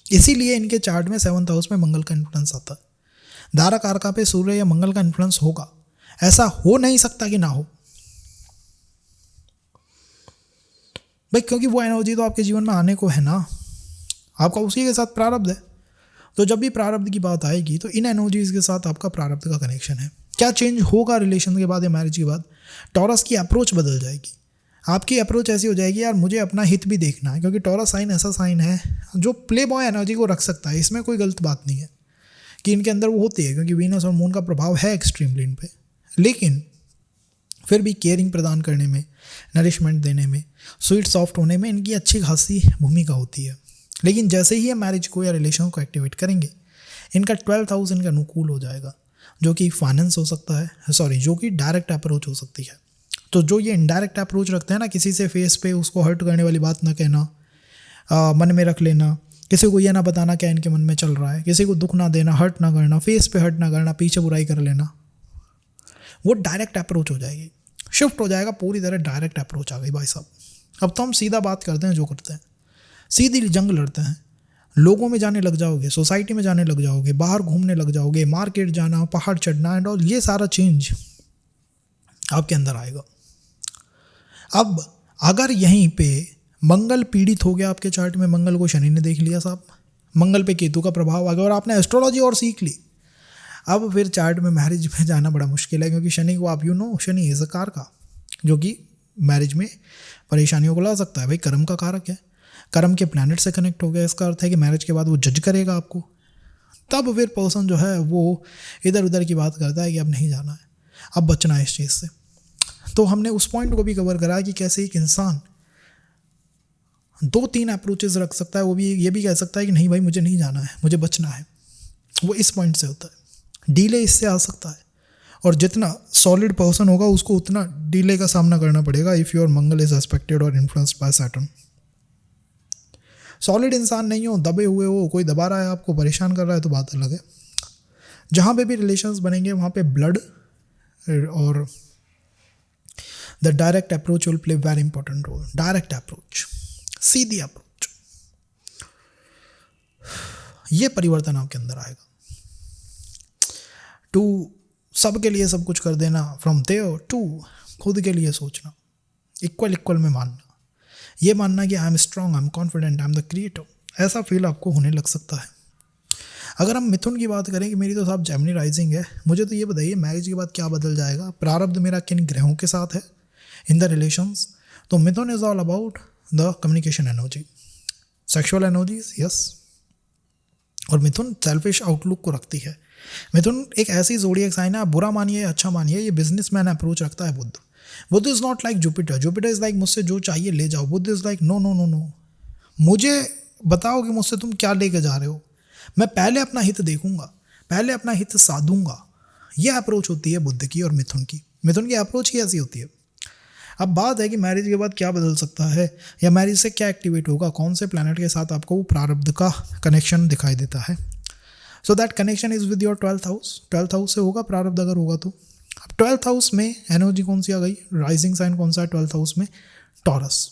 इसीलिए इनके चार्ट में 7th हाउस में मंगल का इन्फ्लुएंस आता है। धारा कारका पे सूर्य या मंगल का इन्फ्लुएंस होगा, ऐसा हो नहीं सकता कि ना हो भाई, क्योंकि वो एनर्जी तो आपके जीवन में आने को है ना, आपका उसी के साथ प्रारब्ध है। तो जब भी प्रारब्ध की बात आएगी तो इन एनर्जीज के साथ आपका प्रारब्ध का कनेक्शन है। क्या चेंज होगा रिलेशन के बाद या मैरिज के बाद? टॉरस की अप्रोच बदल जाएगी। आपकी अप्रोच ऐसी हो जाएगी, यार मुझे अपना हित भी देखना है, क्योंकि टॉरस साइन ऐसा साइन है जो प्ले बॉय एनर्जी को रख सकता है। इसमें कोई गलत बात नहीं है कि इनके अंदर वो होती है, क्योंकि वीनस और मून का प्रभाव है एक्सट्रीमली इन पे, लेकिन फिर भी केयरिंग प्रदान करने में, नरिशमेंट देने में, स्वीट सॉफ्ट होने में इनकी अच्छी खासी भूमिका होती है। लेकिन जैसे ही ये मैरिज को या रिलेशन को एक्टिवेट करेंगे, इनका 12th हाउस इनका अनुकूल हो जाएगा, जो कि फाइनेंस हो सकता है, जो कि डायरेक्ट अप्रोच हो सकती है। तो जो ये इनडायरेक्ट अप्रोच रखते हैं ना, किसी से फेस पे उसको हर्ट करने वाली बात ना कहना, मन में रख लेना, किसी को ये ना बताना क्या इनके मन में चल रहा है, किसी को दुख ना देना, हर्ट ना करना, फेस पे हर्ट ना करना, पीछे बुराई कर लेना, वो डायरेक्ट अप्रोच हो जाएगी, शिफ्ट हो जाएगा पूरी तरह। डायरेक्ट अप्रोच आ गई भाई साहब। अब तो हम सीधा बात करते हैं, जो करते हैं सीधी जंग लड़ते हैं। लोगों में जाने लग जाओगे, सोसाइटी में जाने लग जाओगे, बाहर घूमने लग जाओगे, मार्केट जाना, पहाड़ चढ़ना एंड ऑल, ये सारा चेंज आपके अंदर आएगा। अब अगर यहीं पे मंगल पीड़ित हो गया आपके चार्ट में, मंगल को शनि ने देख लिया साहब, मंगल पे केतु का प्रभाव आ गया और आपने एस्ट्रोलॉजी और सीख ली, अब फिर चार्ट में मैरिज में जाना बड़ा मुश्किल है, क्योंकि शनि को आप शनि इज अ कार का, जो कि मैरिज में परेशानियों को ला सकता है। भाई कर्म का कारक है, कर्म के प्लैनेट से कनेक्ट हो गया, इसका अर्थ है कि मैरिज के बाद वो जज करेगा आपको। तब फिर पर्सन जो है वो इधर उधर की बात करता है कि अब नहीं जाना है, अब बचना है इस चीज़ से। तो हमने उस पॉइंट को भी कवर करा कि कैसे एक इंसान 2-3 अप्रोचेस रख सकता है। वो भी ये भी कह सकता है कि नहीं भाई मुझे नहीं जाना है, मुझे बचना है। वो इस पॉइंट से होता है। डीले इससे आ सकता है, और जितना सॉलिड पर्सन होगा उसको उतना डीले का सामना करना पड़ेगा if your Mangal is expected और इन्फ्लुएंस्ड बाय सैटर्न। सॉलिड इंसान नहीं हो, दबे हुए हो, कोई दबा रहा है आपको, परेशान कर रहा है, तो बात अलग है। जहाँ पे भी रिलेशंस बनेंगे वहाँ पे ब्लड और the direct approach will play very important role. Direct approach, सीधी अप्रोच, ये परिवर्तन आपके अंदर आएगा। टू सबके लिए सब कुछ कर देना, फ्रॉम देयर टू खुद के लिए सोचना, इक्वल में मानना, ये मानना कि I am strong, I am confident, I am the creator, ऐसा फील आपको होने लग सकता है। अगर हम मिथुन की बात करें कि मेरी तो साहब जेमिनी राइजिंग है, मुझे तो ये बताइए मैरिज के बाद क्या बदल जाएगा, प्रारब्ध मेरा किन ग्रहों के साथ है इन द रिलेशंस। तो Mithun is all about the communication energy, sexual energies, yes. और मिथुन सेल्फिश आउटलुक को रखती है। मिथुन एक ऐसी ज़ोडिएक साइन है, आप बुरा मानिए अच्छा मानिए, ये बिजनेसमैन अप्रोच रखता है Budh. Budh is not like Jupiter. Jupiter is like मुझसे जो चाहिए ले जाओ। Budh is like no no no no, मुझे बताओ कि मुझसे तुम क्या लेके जा रहे हो, मैं पहले अपना हित देखूंगा, पहले अपना हित साधूंगा। यह अप्रोच होती है बुध की और मिथुन की। मिथुन की अप्रोच ही ऐसी होती है। अब बात है कि मैरिज के बाद क्या बदल सकता है, या मैरिज से क्या एक्टिवेट होगा, कौन से प्लैनेट के साथ आपको वो प्रारब्ध का कनेक्शन दिखाई देता है। So that connection is with your 12th house. 12th house से होगा प्रारब्ध अगर होगा तो। अब 12th हाउस में एनर्जी कौन सी आ गई, राइजिंग साइन कौन सा है 12th हाउस में, टॉरस।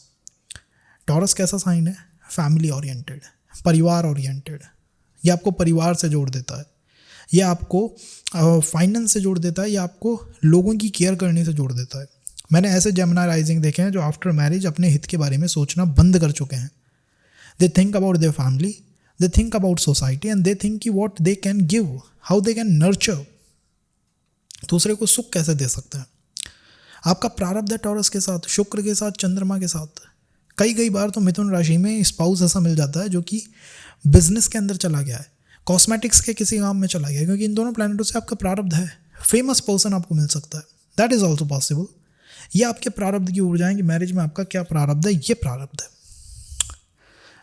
टॉरस कैसा साइन है, फैमिली ओरिएंटेड, परिवार ओरिएंटेड। ये आपको परिवार से जोड़ देता है, ये आपको फाइनेंस से जोड़ देता है, ये आपको लोगों की केयर करने से जोड़ देता है। मैंने ऐसे जेमिनी राइजिंग देखे हैं जो आफ्टर मैरिज अपने हित के बारे में सोचना बंद कर चुके हैं। They think about their family, they think about society, and they think कि what they can give, how they can nurture, दूसरे को सुख कैसे दे सकते हैं। आपका प्रारब्ध है टॉरस के साथ, शुक्र के साथ, चंद्रमा के साथ। कई बार तो मिथुन राशि में स्पाउस ऐसा मिल जाता है जो कि बिजनेस के अंदर चला गया है, कॉस्मेटिक्स के किसी काम में चला गया, क्योंकि इन दोनों प्लैनेटों से आपका प्रारब्ध है। फेमस पर्सन आपको मिल सकता है, दैट इज ऑल्सो पॉसिबल। ये आपके प्रारब्ध की ऊर्जाएं कि मैरिज में आपका क्या प्रारब्ध है, ये प्रारब्ध है।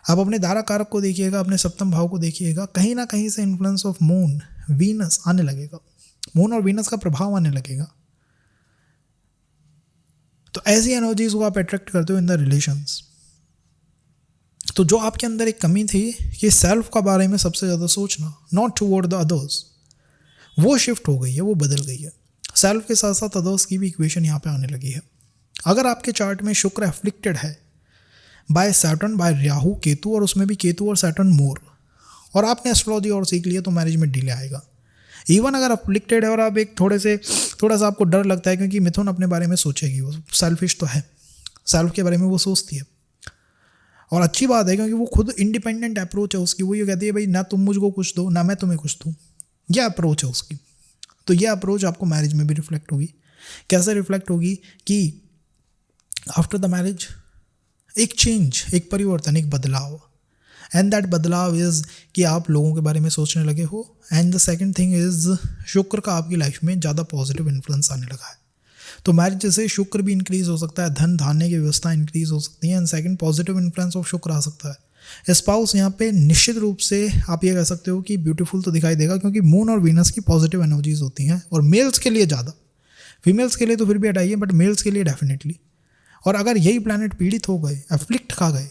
आप अपने धारा कारक को देखिएगा, अपने सप्तम भाव को देखिएगा, कहीं ना कहीं से इन्फ्लुएंस ऑफ मून वीनस आने लगेगा, मून और वीनस का प्रभाव आने लगेगा। तो ऐसी एनर्जीज को आप अट्रैक्ट करते हो इन द रिलेशंस। तो जो आपके अंदर एक कमी थी कि सेल्फ का बारे में सबसे ज़्यादा सोचना, नॉट टुवर्ड द अदर्स, वो शिफ्ट हो गई है, वो बदल गई है। सेल्फ के साथ साथ अदर्स की भी इक्वेशन यहाँ पे आने लगी है। अगर आपके चार्ट में शुक्र एफ्लिक्टेड है by Saturn, by Rahu Ketu, और उसमें भी केतु और सैटर्न मोर, और आपने एस्ट्रोलॉजी और सीख लिया, तो मैरिज में डिले आएगा। इवन अगर अफ्लिक्टेड है और आप एक थोड़ा सा आपको डर लगता है, क्योंकि मिथुन अपने बारे में सोचेगी, वो सेल्फिश तो है, सेल्फ के बारे में वो सोचती है, और अच्छी बात है क्योंकि वो खुद इंडिपेंडेंट अप्रोच है उसकी। वो ये कहती है भाई ना तुम मुझको कुछ दो ना मैं तुम्हें कुछ दूँ, यह अप्रोच है उसकी। तो ये अप्रोच आपको मैरिज में भी रिफ्लेक्ट होगी। कैसे रिफ्लेक्ट होगी कि आफ्टर द मैरिज एक चेंज, एक परिवर्तन, एक बदलाव, एंड दैट बदलाव इज़ कि आप लोगों के बारे में सोचने लगे हो। And the second thing is शुक्र का आपकी लाइफ में ज़्यादा पॉजिटिव इन्फ्लुएंस आने लगा है। तो मैरिज से शुक्र भी इंक्रीज हो सकता है, धन धान्य की व्यवस्था इंक्रीज हो सकती है, and second positive influence of शुक्र आ सकता है। स्पाउस यहाँ पे निश्चित रूप से आप ये कह सकते हो कि ब्यूटीफुल तो दिखाई देगा, क्योंकि मून और वीनस की पॉजिटिव एनर्जीज होती हैं, और मेल्स के लिए ज़्यादा, फीमेल्स के लिए तो फिर भी हटाइए, बट मेल्स के लिए डेफिनेटली। और अगर यही प्लैनेट पीड़ित हो गए, एफ्लिक्ट खा गए,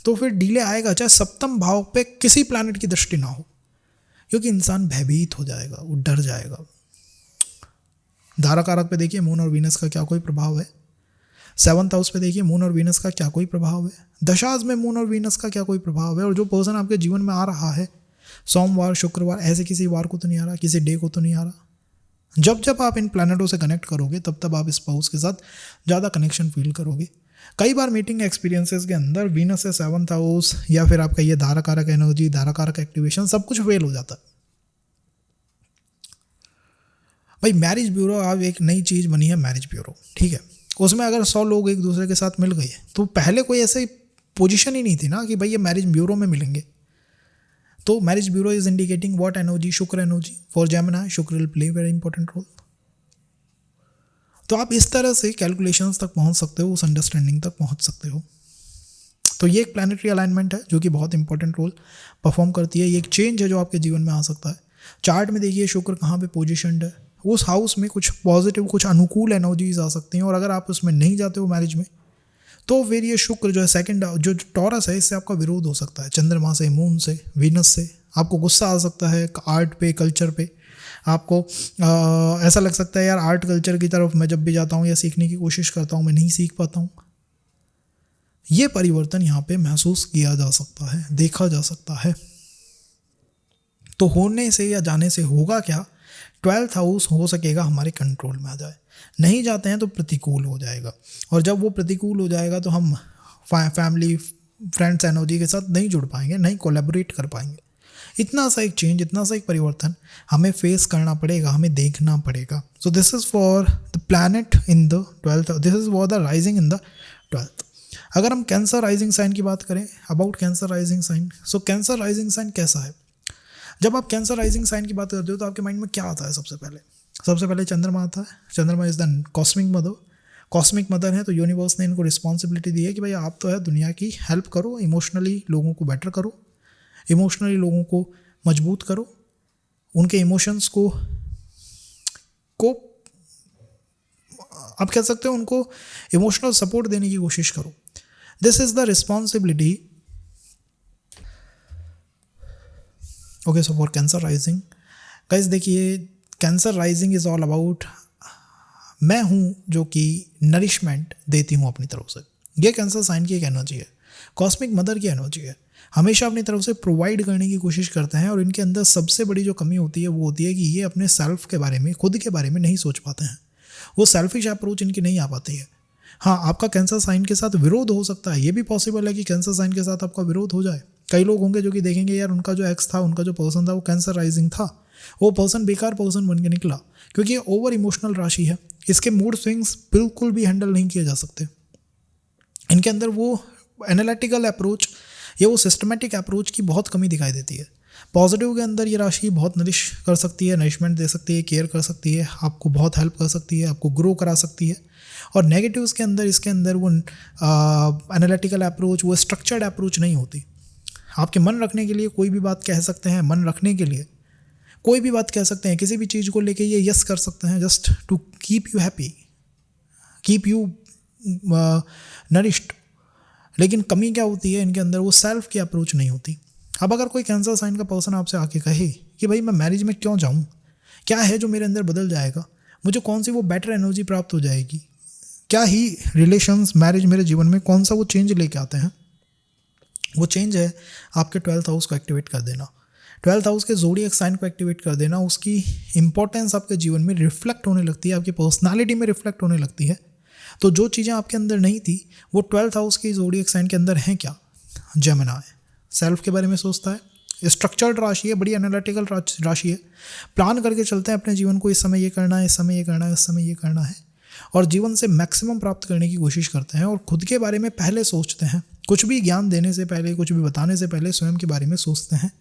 तो फिर डिले आएगा, चाहे सप्तम भाव पे किसी प्लैनेट की दृष्टि ना हो, क्योंकि इंसान भयभीत हो जाएगा, वो डर जाएगा। धारा कारक पे देखिए मून और वीनस का क्या कोई प्रभाव है, 7th हाउस पे देखिए मून और वीनस का क्या कोई प्रभाव है, दशाज में मून और वीनस का क्या कोई प्रभाव है। और जो पर्सन आपके जीवन में आ रहा है, सोमवार शुक्रवार ऐसे किसी वार को तो नहीं आ रहा, किसी डे को तो नहीं आ रहा। जब आप इन प्लैनेटों से कनेक्ट करोगे तब आप स्पाउस के साथ ज़्यादा कनेक्शन फील करोगे। कई बार मीटिंग एक्सपीरियंसेस के अंदर वीनस से 7th हाउस या फिर आपका ये धारा कारक एनर्जी, धारा कारक एक्टिवेशन, सब कुछ फेल हो जाता है। भाई मैरिज ब्यूरो अब एक नई चीज़ बनी है, मैरिज ब्यूरो, ठीक है। उसमें अगर 100 लोग एक दूसरे के साथ मिल गए, तो पहले कोई ऐसे पोजीशन ही नहीं थी ना कि भाई ये मैरिज ब्यूरो में मिलेंगे। तो marriage bureau is indicating what energy, Shukra energy for Gemini, Shukra will play very important role. तो आप इस तरह से कैलकुलेशंस तक पहुंच सकते हो, उस अंडरस्टैंडिंग तक पहुंच सकते हो। तो ये एक प्लैनेटरी अलाइनमेंट है जो कि बहुत इंपॉर्टेंट रोल परफॉर्म करती है। ये एक चेंज है जो आपके जीवन में आ सकता है। चार्ट में देखिए शुक्र कहाँ पे पोजीशनड है, उस हाउस में कुछ पॉजिटिव, कुछ अनुकूल एनर्जीज आ सकती हैं। और अगर आप उसमें नहीं जाते हो मैरिज में, तो फिर ये शुक्र जो है सेकंड, जो टॉरस है, इससे आपका विरोध हो सकता है, चंद्रमा से, मून से, वीनस से। आपको गुस्सा आ सकता है आर्ट पे, कल्चर पे। आपको ऐसा लग सकता है यार आर्ट कल्चर की तरफ मैं जब भी जाता हूँ या सीखने की कोशिश करता हूँ, मैं नहीं सीख पाता हूँ। ये परिवर्तन यहाँ पे महसूस किया जा सकता है, देखा जा सकता है। तो होने से या जाने से होगा क्या, 12th हाउस हो सकेगा हमारे कंट्रोल में आ जाए। नहीं जाते हैं तो प्रतिकूल हो जाएगा, और जब वो प्रतिकूल हो जाएगा तो हम फैमिली फ्रेंड्स एनर्जी के साथ नहीं जुड़ पाएंगे, नहीं कोलैबोरेट कर पाएंगे। इतना सा एक चेंज, इतना सा एक परिवर्तन हमें फेस करना पड़ेगा, हमें देखना पड़ेगा। So this is for the planet in the 12th, this is for the rising in the 12th। अगर हम कैंसर राइजिंग साइन की बात करें, about Cancer rising sign, so Cancer rising sign कैसा है? जब आप कैंसर राइजिंग साइन की बात करते हो तो आपके माइंड में क्या आता है? सबसे पहले चंद्रमा आता है। चंद्रमा is the cosmic mother. Cosmic mother है तो यूनिवर्स ने इनको रिस्पॉन्सिबिलिटी दी है कि भाई आप तो है दुनिया की हेल्प करो, इमोशनली लोगों को बेटर करो, इमोशनली लोगों को मजबूत करो, उनके इमोशंस को आप कह सकते हो उनको इमोशनल सपोर्ट देने की कोशिश करो। This is the responsibility. Okay, so for Cancer rising guys, देखिए Cancer rising is all about मैं हूँ जो कि नरिशमेंट देती हूँ अपनी तरफ से। ये कैंसर साइन की एक एनर्जी है, कॉस्मिक मदर की एनर्जी है। हमेशा अपनी तरफ से प्रोवाइड करने की कोशिश करते हैं, और इनके अंदर सबसे बड़ी जो कमी होती है वो होती है कि ये अपने सेल्फ के बारे में, खुद के बारे में नहीं सोच पाते हैं। वो सेल्फिश अप्रोच इनकी नहीं आ पाती है। हाँ, आपका कैंसर साइन के साथ विरोध हो सकता है, ये भी पॉसिबल है कि कैंसर साइन के साथ आपका विरोध हो जाए। कई लोग होंगे जो कि देखेंगे यार उनका जो एक्स था, उनका जो पर्सन था वो कैंसर राइजिंग था, वो पर्सन बेकार पर्सन बन के निकला, क्योंकि ये ओवर इमोशनल राशि है। इसके मूड स्विंग्स बिल्कुल भी हैंडल नहीं किए जा सकते। इनके अंदर वो एनालिटिकल अप्रोच या वो सिस्टमेटिक अप्रोच की बहुत कमी दिखाई देती है। पॉजिटिव के अंदर ये राशि बहुत नरिश कर सकती है, नरिशमेंट दे सकती है, केयर कर सकती है, आपको बहुत हेल्प कर सकती है, आपको ग्रो करा सकती है। और नेगेटिव्स के अंदर इसके अंदर वो एनालिटिकल अप्रोच, वो स्ट्रक्चर्ड अप्रोच नहीं होती। आपके मन रखने के लिए कोई भी बात कह सकते हैं, मन रखने के लिए कोई भी बात कह सकते हैं, किसी भी चीज़ को लेके ये यस कर सकते हैं just to keep you happy, keep you nourished. लेकिन कमी क्या होती है इनके अंदर, वो सेल्फ की अप्रोच नहीं होती। अब अगर कोई कैंसर साइन का पर्सन आपसे आके कहे कि भाई मैं मैरिज में क्यों जाऊँ, क्या है जो मेरे अंदर बदल जाएगा, मुझे कौन सी वो बेटर एनर्जी प्राप्त हो जाएगी, क्या ही रिलेशंस मैरिज मेरे जीवन में कौन सा वो चेंज लेके आते हैं, वो चेंज है आपके 12th हाउस को एक्टिवेट कर देना। 12th हाउस के ज़ोडिएक साइन को एक्टिवेट कर देना, उसकी इंपॉर्टेंस आपके जीवन में रिफ्लेक्ट होने लगती है, आपकी पर्सनालिटी में रिफ्लेक्ट होने लगती है। तो जो चीज़ें आपके अंदर नहीं थी वो 12th हाउस की ज़ोडिएक साइन के अंदर हैं। क्या? जेमिनी सेल्फ के बारे में सोचता है, स्ट्रक्चर्ड राशि है, बड़ी एनालिटिकल राशि है, प्लान करके चलते हैं अपने जीवन को, इस समय ये करना है, इस समय ये करना है, इस समय ये करना है, और जीवन से मैक्सिमम प्राप्त करने की कोशिश करते हैं। और खुद के बारे में पहले सोचते हैं, कुछ भी ज्ञान देने से पहले, कुछ भी बताने से पहले स्वयं के बारे में सोचते हैं।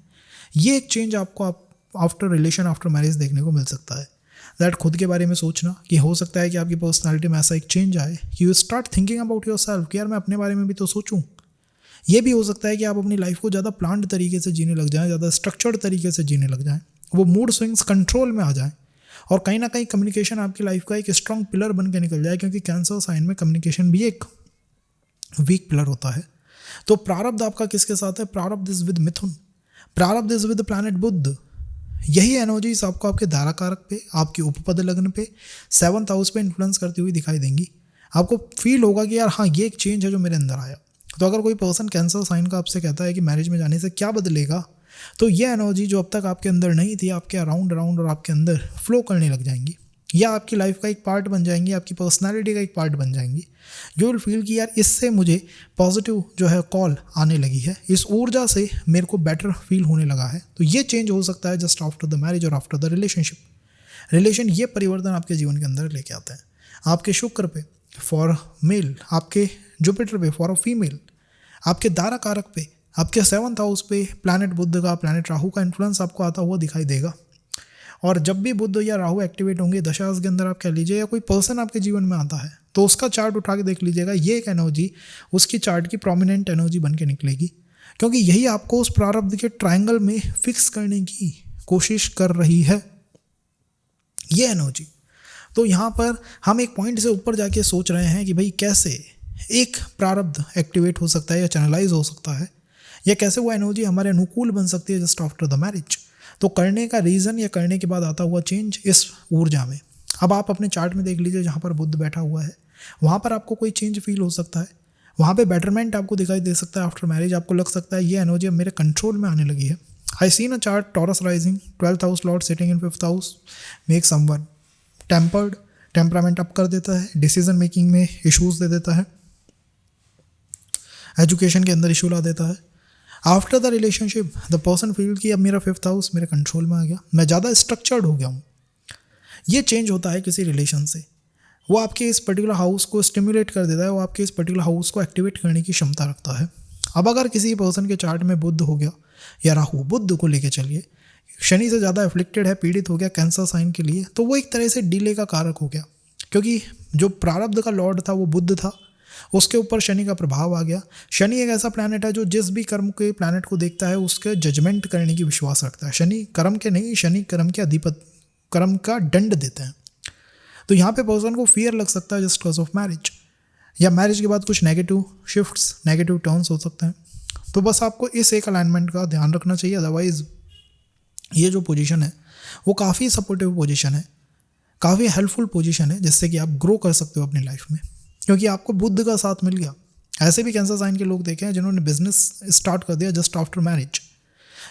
ये एक चेंज आपको आफ्टर रिलेशन, आफ्टर मैरिज देखने को मिल सकता है। दैट खुद के बारे में सोचना, कि हो सकता है कि आपकी पर्सनालिटी में ऐसा एक चेंज आए कि you start thinking about your self, कि यार मैं अपने बारे में भी तो सोचूं। ये भी हो सकता है कि आप अपनी लाइफ को ज़्यादा प्लान्ड तरीके से जीने लग जाएं, ज़्यादा स्ट्रक्चर्ड तरीके से जीने लग जाएं, वो मूड स्विंग्स कंट्रोल में आ जाएं, और कहीं ना कहीं कम्युनिकेशन आपकी लाइफ का एक स्ट्रॉन्ग पिलर बन के निकल जाए, क्योंकि कैंसर साइन में कम्युनिकेशन भी एक वीक पिलर होता है। तो प्रारब्ध आपका किसके साथ है? प्रारब्ध इज विद मिथुन, प्रारब्ध इज विद प्लैनेट बुध। यही एनर्जीज आपको आपके धारा कारक पे, आपके उपपद लग्न पे, 7th हाउस पे इन्फ्लुएंस करती हुई दिखाई देंगी। आपको फील होगा कि यार हाँ, ये एक चेंज है जो मेरे अंदर आया। तो अगर कोई पर्सन कैंसर साइन का आपसे कहता है कि मैरिज में जाने से क्या बदलेगा, तो ये एनर्जी जो अब तक आपके अंदर नहीं थी, आपके अराउंड और आपके अंदर फ्लो करने लग जाएंगी, या आपकी लाइफ का एक पार्ट बन जाएंगी, आपकी पर्सनालिटी का एक पार्ट बन जाएंगी। यू विल फील कि यार इससे मुझे पॉजिटिव जो है कॉल आने लगी है, इस ऊर्जा से मेरे को बेटर फील होने लगा है। तो ये चेंज हो सकता है जस्ट आफ्टर द मैरिज और आफ्टर द रिलेशन। ये परिवर्तन आपके जीवन के अंदर लेके आते हैं। आपके शुक्र पे फॉर मेल, आपके जुपिटर पे फॉर अ फीमेल, आपके दारा कारक पे, आपके 7th हाउस पे प्लैनेट बुध का, प्लैनेट राहु का इन्फ्लुएंस आपको आता हुआ दिखाई देगा। और जब भी बुध या राहु एक्टिवेट होंगे दशा के अंदर, आप कह लीजिए, या कोई पर्सन आपके जीवन में आता है, तो उसका चार्ट उठा के देख लीजिएगा, ये एक एनर्जी उसकी चार्ट की प्रोमिनेंट एनर्जी बन के निकलेगी, क्योंकि यही आपको उस प्रारब्ध के ट्रायंगल में फिक्स करने की कोशिश कर रही है, ये एनर्जी। तो यहाँ पर हम एक पॉइंट से ऊपर जाके सोच रहे हैं कि भाई कैसे एक प्रारब्ध एक्टिवेट हो सकता है या चैनलाइज हो सकता है, या कैसे वो एनर्जी हमारे अनुकूल बन सकती है जस्ट आफ्टर द मैरिज। तो करने का रीज़न या करने के बाद आता हुआ चेंज इस ऊर्जा में। अब आप अपने चार्ट में देख लीजिए, जहाँ पर बुध बैठा हुआ है वहाँ पर आपको कोई चेंज फील हो सकता है, वहाँ पे बेटरमेंट आपको दिखाई दे सकता है आफ्टर मैरिज। आपको लग सकता है ये एनर्जी अब मेरे कंट्रोल में आने लगी है। I seen a chart, taurus rising, 12th house Lord sitting in 5th house, make someone tempered, temperament up कर देता है, डिसीजन मेकिंग में इश्यूज दे देता है, एजुकेशन के अंदर इशू ला देता है। After the relationship the person feel कि अब मेरा 5th हाउस मेरे कंट्रोल में आ गया, मैं ज़्यादा स्ट्रक्चर्ड हो गया हूँ। ये चेंज होता है किसी रिलेशन से, वो आपके इस पर्टिकुलर हाउस को स्टिमुलेट कर देता है, वो आपके इस पर्टिकुलर हाउस को एक्टिवेट करने की क्षमता रखता है। अब अगर किसी पर्सन के चार्ट में बुध हो गया या राहु, बुध को लेके चलिए, शनि से ज़्यादा एफ्लिक्टेड है, पीड़ित हो गया कैंसर साइन के लिए, तो वो एक तरह से डिले का कारक हो गया, क्योंकि जो प्रारब्ध का लॉर्ड था वो बुध था, उसके ऊपर शनि का प्रभाव आ गया। शनि एक ऐसा प्लैनेट है जो जिस भी कर्म के प्लैनेट को देखता है उसके जजमेंट करने की विश्वास रखता है। शनि कर्म के नहीं, शनि कर्म के अधिपति, कर्म का दंड देते हैं। तो यहाँ पे पर्सन को फियर लग सकता है जस्ट बिकॉज ऑफ मैरिज, या मैरिज के बाद कुछ नेगेटिव शिफ्ट्स, नेगेटिव टर्न्स हो सकते हैं। तो बस आपको इस एक अलाइनमेंट का ध्यान रखना चाहिए। अदरवाइज ये जो पोजीशन है वो काफ़ी सपोर्टिव पोजीशन है, काफ़ी हेल्पफुल पोजीशन है, जिससे कि आप ग्रो कर सकते हो अपनी लाइफ में, क्योंकि आपको बुध का साथ मिल गया। ऐसे भी कैंसर साइन के लोग देखे हैं जिन्होंने बिजनेस स्टार्ट कर दिया जस्ट आफ्टर मैरिज,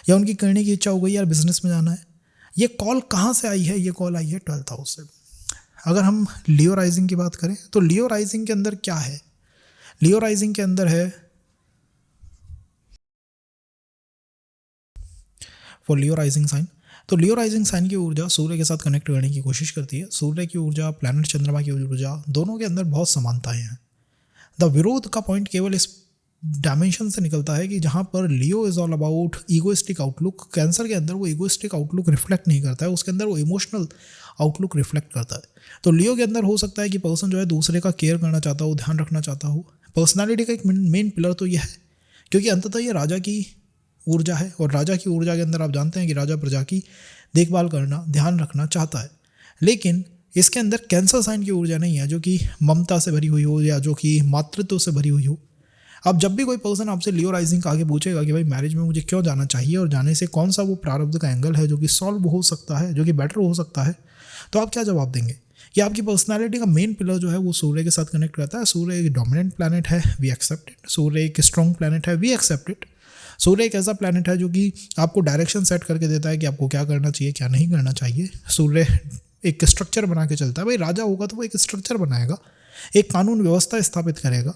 या उनकी करने की इच्छा हो गई यार बिजनेस में जाना है। ये कॉल कहाँ से आई है? ये कॉल आई है 12th हाउस से। अगर हम लियो राइजिंग की बात करें तो लियो राइजिंग के अंदर क्या है? लियो राइजिंग के अंदर है, फॉर लियो राइजिंग साइन, तो लियो राइजिंग साइन की ऊर्जा सूर्य के साथ कनेक्ट करने की कोशिश करती है। सूर्य की ऊर्जा, प्लैनेट चंद्रमा की ऊर्जा, दोनों के अंदर बहुत समानताएं हैं। द विरोध का पॉइंट केवल इस डायमेंशन से निकलता है कि जहाँ पर Leo is all about egoistic outlook, Cancer के अंदर वो ईगोइस्टिक आउटलुक रिफ्लेक्ट नहीं करता है, उसके अंदर वो इमोशनल आउटलुक रिफ्लेक्ट करता है। तो लियो के अंदर हो सकता है कि पर्सन जो है दूसरे का केयर करना चाहता हो, ध्यान रखना चाहता हो। पर्सनालिटी का एक मेन पिलर तो ये है, क्योंकि अंततः ये राजा की ऊर्जा है, और राजा की ऊर्जा के अंदर आप जानते हैं कि राजा प्रजा की देखभाल करना, ध्यान रखना चाहता है। लेकिन इसके अंदर कैंसर साइन की ऊर्जा नहीं है जो कि ममता से भरी हुई हो या जो कि मातृत्व से भरी हुई हो। अब जब भी कोई पर्सन आपसे लियो राइजिंग का आगे पूछेगा कि भाई मैरिज में मुझे क्यों जाना चाहिए और जाने से कौन सा वो प्रारब्ध का एंगल है जो कि सॉल्व हो सकता है, जो कि बेटर हो सकता है, तो आप क्या जवाब देंगे? कि आपकी पर्सनालिटी का मेन पिलर जो है वो सूर्य के साथ कनेक्ट करता है। सूर्य एक डोमिनेंट प्लैनेट है, वी एक्सेप्ट इट। सूर्य एक स्ट्रॉन्ग प्लैनेट है, वी एक्सेप्ट इट। सूर्य एक ऐसा प्लैनेट है जो कि आपको डायरेक्शन सेट करके देता है कि आपको क्या करना चाहिए, क्या नहीं करना चाहिए। सूर्य एक स्ट्रक्चर बना के चलता है। भाई राजा होगा तो वो एक स्ट्रक्चर बनाएगा, एक कानून व्यवस्था स्थापित करेगा।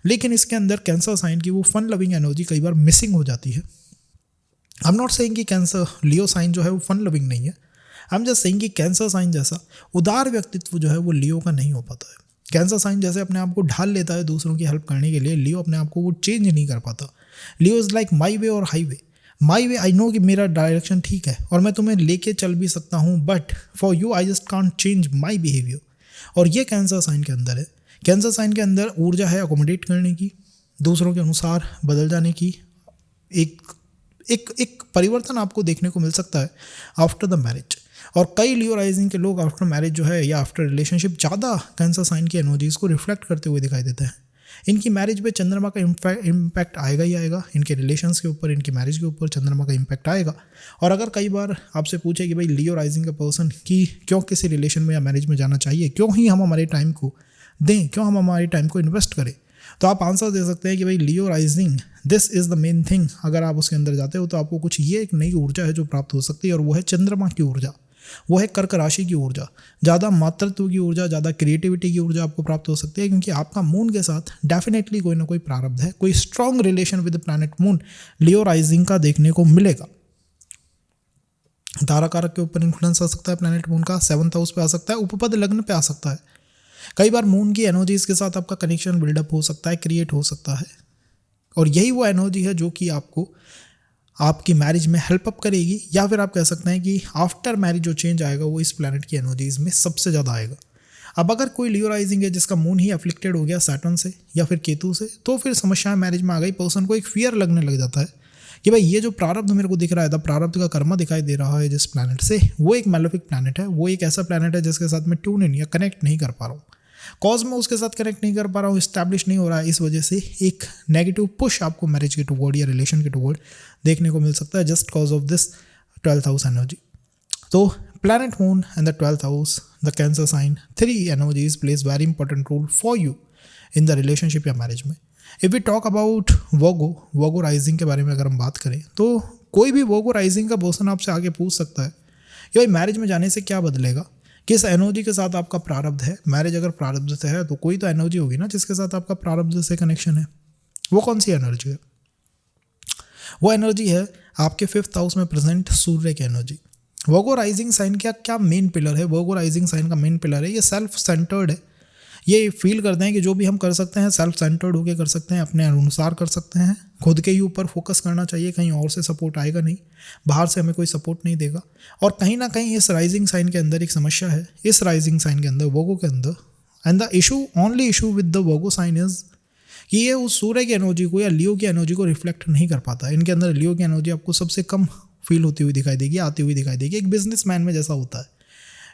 लेकिन इसके अंदर कैंसर साइन की वो फन लविंग एनर्जी कई बार मिसिंग हो जाती है। आई एम नॉट सेइंग कि कैंसर लियो साइन जो है वो फन लविंग नहीं है, आई एम जस्ट सेइंग कि कैंसर साइन जैसा उदार व्यक्तित्व जो है वो लियो का नहीं हो पाता है। कैंसर साइन जैसे अपने आप को ढाल लेता है दूसरों की हेल्प करने के लिए, लियो अपने आप को वो चेंज नहीं कर पाता। लियो इज़ लाइक माई वे और highway. My way, I know कि मेरा डायरेक्शन ठीक है और मैं तुम्हें लेके चल भी सकता हूँ, but for you I just can't change my behaviour. और ये कैंसर साइन के अंदर है। कैंसर साइन के अंदर ऊर्जा है अकोमोडेट करने की, दूसरों के अनुसार बदल जाने की। एक परिवर्तन आपको देखने को मिल सकता है आफ्टर द मैरिज। और कई लियो राइजिंग के लोग आफ्टर मैरिज जो है या आफ्टर रिलेशनशिप ज़्यादा कैंसर साइन की एनर्जीज़ को रिफ्लेक्ट करते हुए दिखाई देते हैं। इनकी मैरिज पे चंद्रमा का इम्पैक्ट आएगा ही आएगा। इनके रिलेशंस के ऊपर, इनकी मैरिज के ऊपर चंद्रमा का इम्पैक्ट आएगा। और अगर कई बार आपसे पूछे कि भाई लियो राइजिंग का पर्सन की क्यों किसी रिलेशन में या मैरिज में जाना चाहिए, क्यों ही हम हमारे टाइम को दें, क्यों हम हमारे टाइम को इन्वेस्ट करें, तो आप आंसर दे सकते हैं कि भाई Leo rising, this is the main thing. अगर आप उसके अंदर जाते हो तो आपको कुछ ये एक नई ऊर्जा है जो प्राप्त हो सकती है, और वो है चंद्रमा की ऊर्जा, वो है कर्क राशि की ऊर्जा। ज़्यादा मातृत्व की ऊर्जा, ज़्यादा क्रिएटिविटी की ऊर्जा आपको प्राप्त हो सकती है, क्योंकि आपका मून के साथ डेफिनेटली कोई ना कोई प्रारब्ध है, कोई strong relation with planet moon Leo rising का देखने को मिलेगा। तारा कारक के ऊपर इन्फ्लुएंस आ सकता है प्लैनेट मून का, 7th हाउस पे आ सकता है, उपपद लग्न पे आ सकता है। कई बार मून की एनर्जीज के साथ आपका कनेक्शन बिल्डअप हो सकता है, क्रिएट हो सकता है, और यही वो एनर्जी है जो कि आपको आपकी मैरिज में हेल्प अप करेगी। या फिर आप कह सकते हैं कि आफ्टर मैरिज जो चेंज आएगा वो इस प्लैनेट की एनर्जीज में सबसे ज़्यादा आएगा। अब अगर कोई लियो राइजिंग है जिसका मून ही अफ्लिक्टेड हो गया सैटर्न से या फिर केतु से, तो फिर समस्याएं मैरिज में आ गई। पर्सन को एक फियर लगने लग जाता है कि भाई ये जो प्रारब्ध मेरे को दिख रहा है, द प्रारब्ध का कर्मा दिखाई दे रहा है जिस प्लैनेट से, वो एक मैलेफिक प्लैनेट है, वो एक ऐसा प्लैनेट है जिसके साथ मैं ट्यून इन या कनेक्ट नहीं कर पा रहा हूँ। कॉज में उसके साथ कनेक्ट नहीं कर पा रहा हूँ, इस्टेब्लिश नहीं हो रहा है, इस वजह से एक नेगेटिव पुश आपको मैरिज के टुवर्ड या रिलेशन के टुवर्ड देखने को मिल सकता है, just cause of this 12th house energy. तो planet moon and the 12th house, the Cancer sign, 3 energies plays very important role for you in the relationship या मैरिज में। If we talk about Virgo rising के बारे में अगर हम बात करें, तो कोई भी वर्गो राइजिंग का पर्सन आपसे आगे पूछ सकता है कि भाई मैरिज में जाने से क्या बदलेगा, किस एनर्जी के साथ आपका प्रारब्ध है। मैरिज अगर प्रारब्ध से है तो कोई तो एनर्जी होगी ना जिसके साथ आपका प्रारब्ध से कनेक्शन है। वो कौन सी एनर्जी है? वो एनर्जी है आपके 5th हाउस में प्रेजेंट सूर्य की एनर्जी। वर्गो राइजिंग साइन का क्या मेन पिलर है? वर्गो राइजिंग साइन का मेन पिलर है ये सेल्फ सेंटर्ड है। ये फील करते हैं कि जो भी हम कर सकते हैं सेल्फ सेंटर्ड होकर कर सकते हैं, अपने अनुसार कर सकते हैं, खुद के ही ऊपर फोकस करना चाहिए, कहीं और से सपोर्ट आएगा नहीं, बाहर से हमें कोई सपोर्ट नहीं देगा। और कहीं ना कहीं इस राइजिंग साइन के अंदर एक समस्या है, इस राइजिंग साइन के अंदर, वर्गो के अंदर, and the issue, only issue with the Virgo sign is कि ये उस सूर्य की एनर्जी को या लियो की एनर्जी को रिफ्लेक्ट नहीं कर पाता। इनके अंदर लियो की एनर्जी आपको सबसे कम फील होती हुई दिखाई देगी, आती हुई दिखाई देगी। एक बिजनेसमैन में जैसा होता है,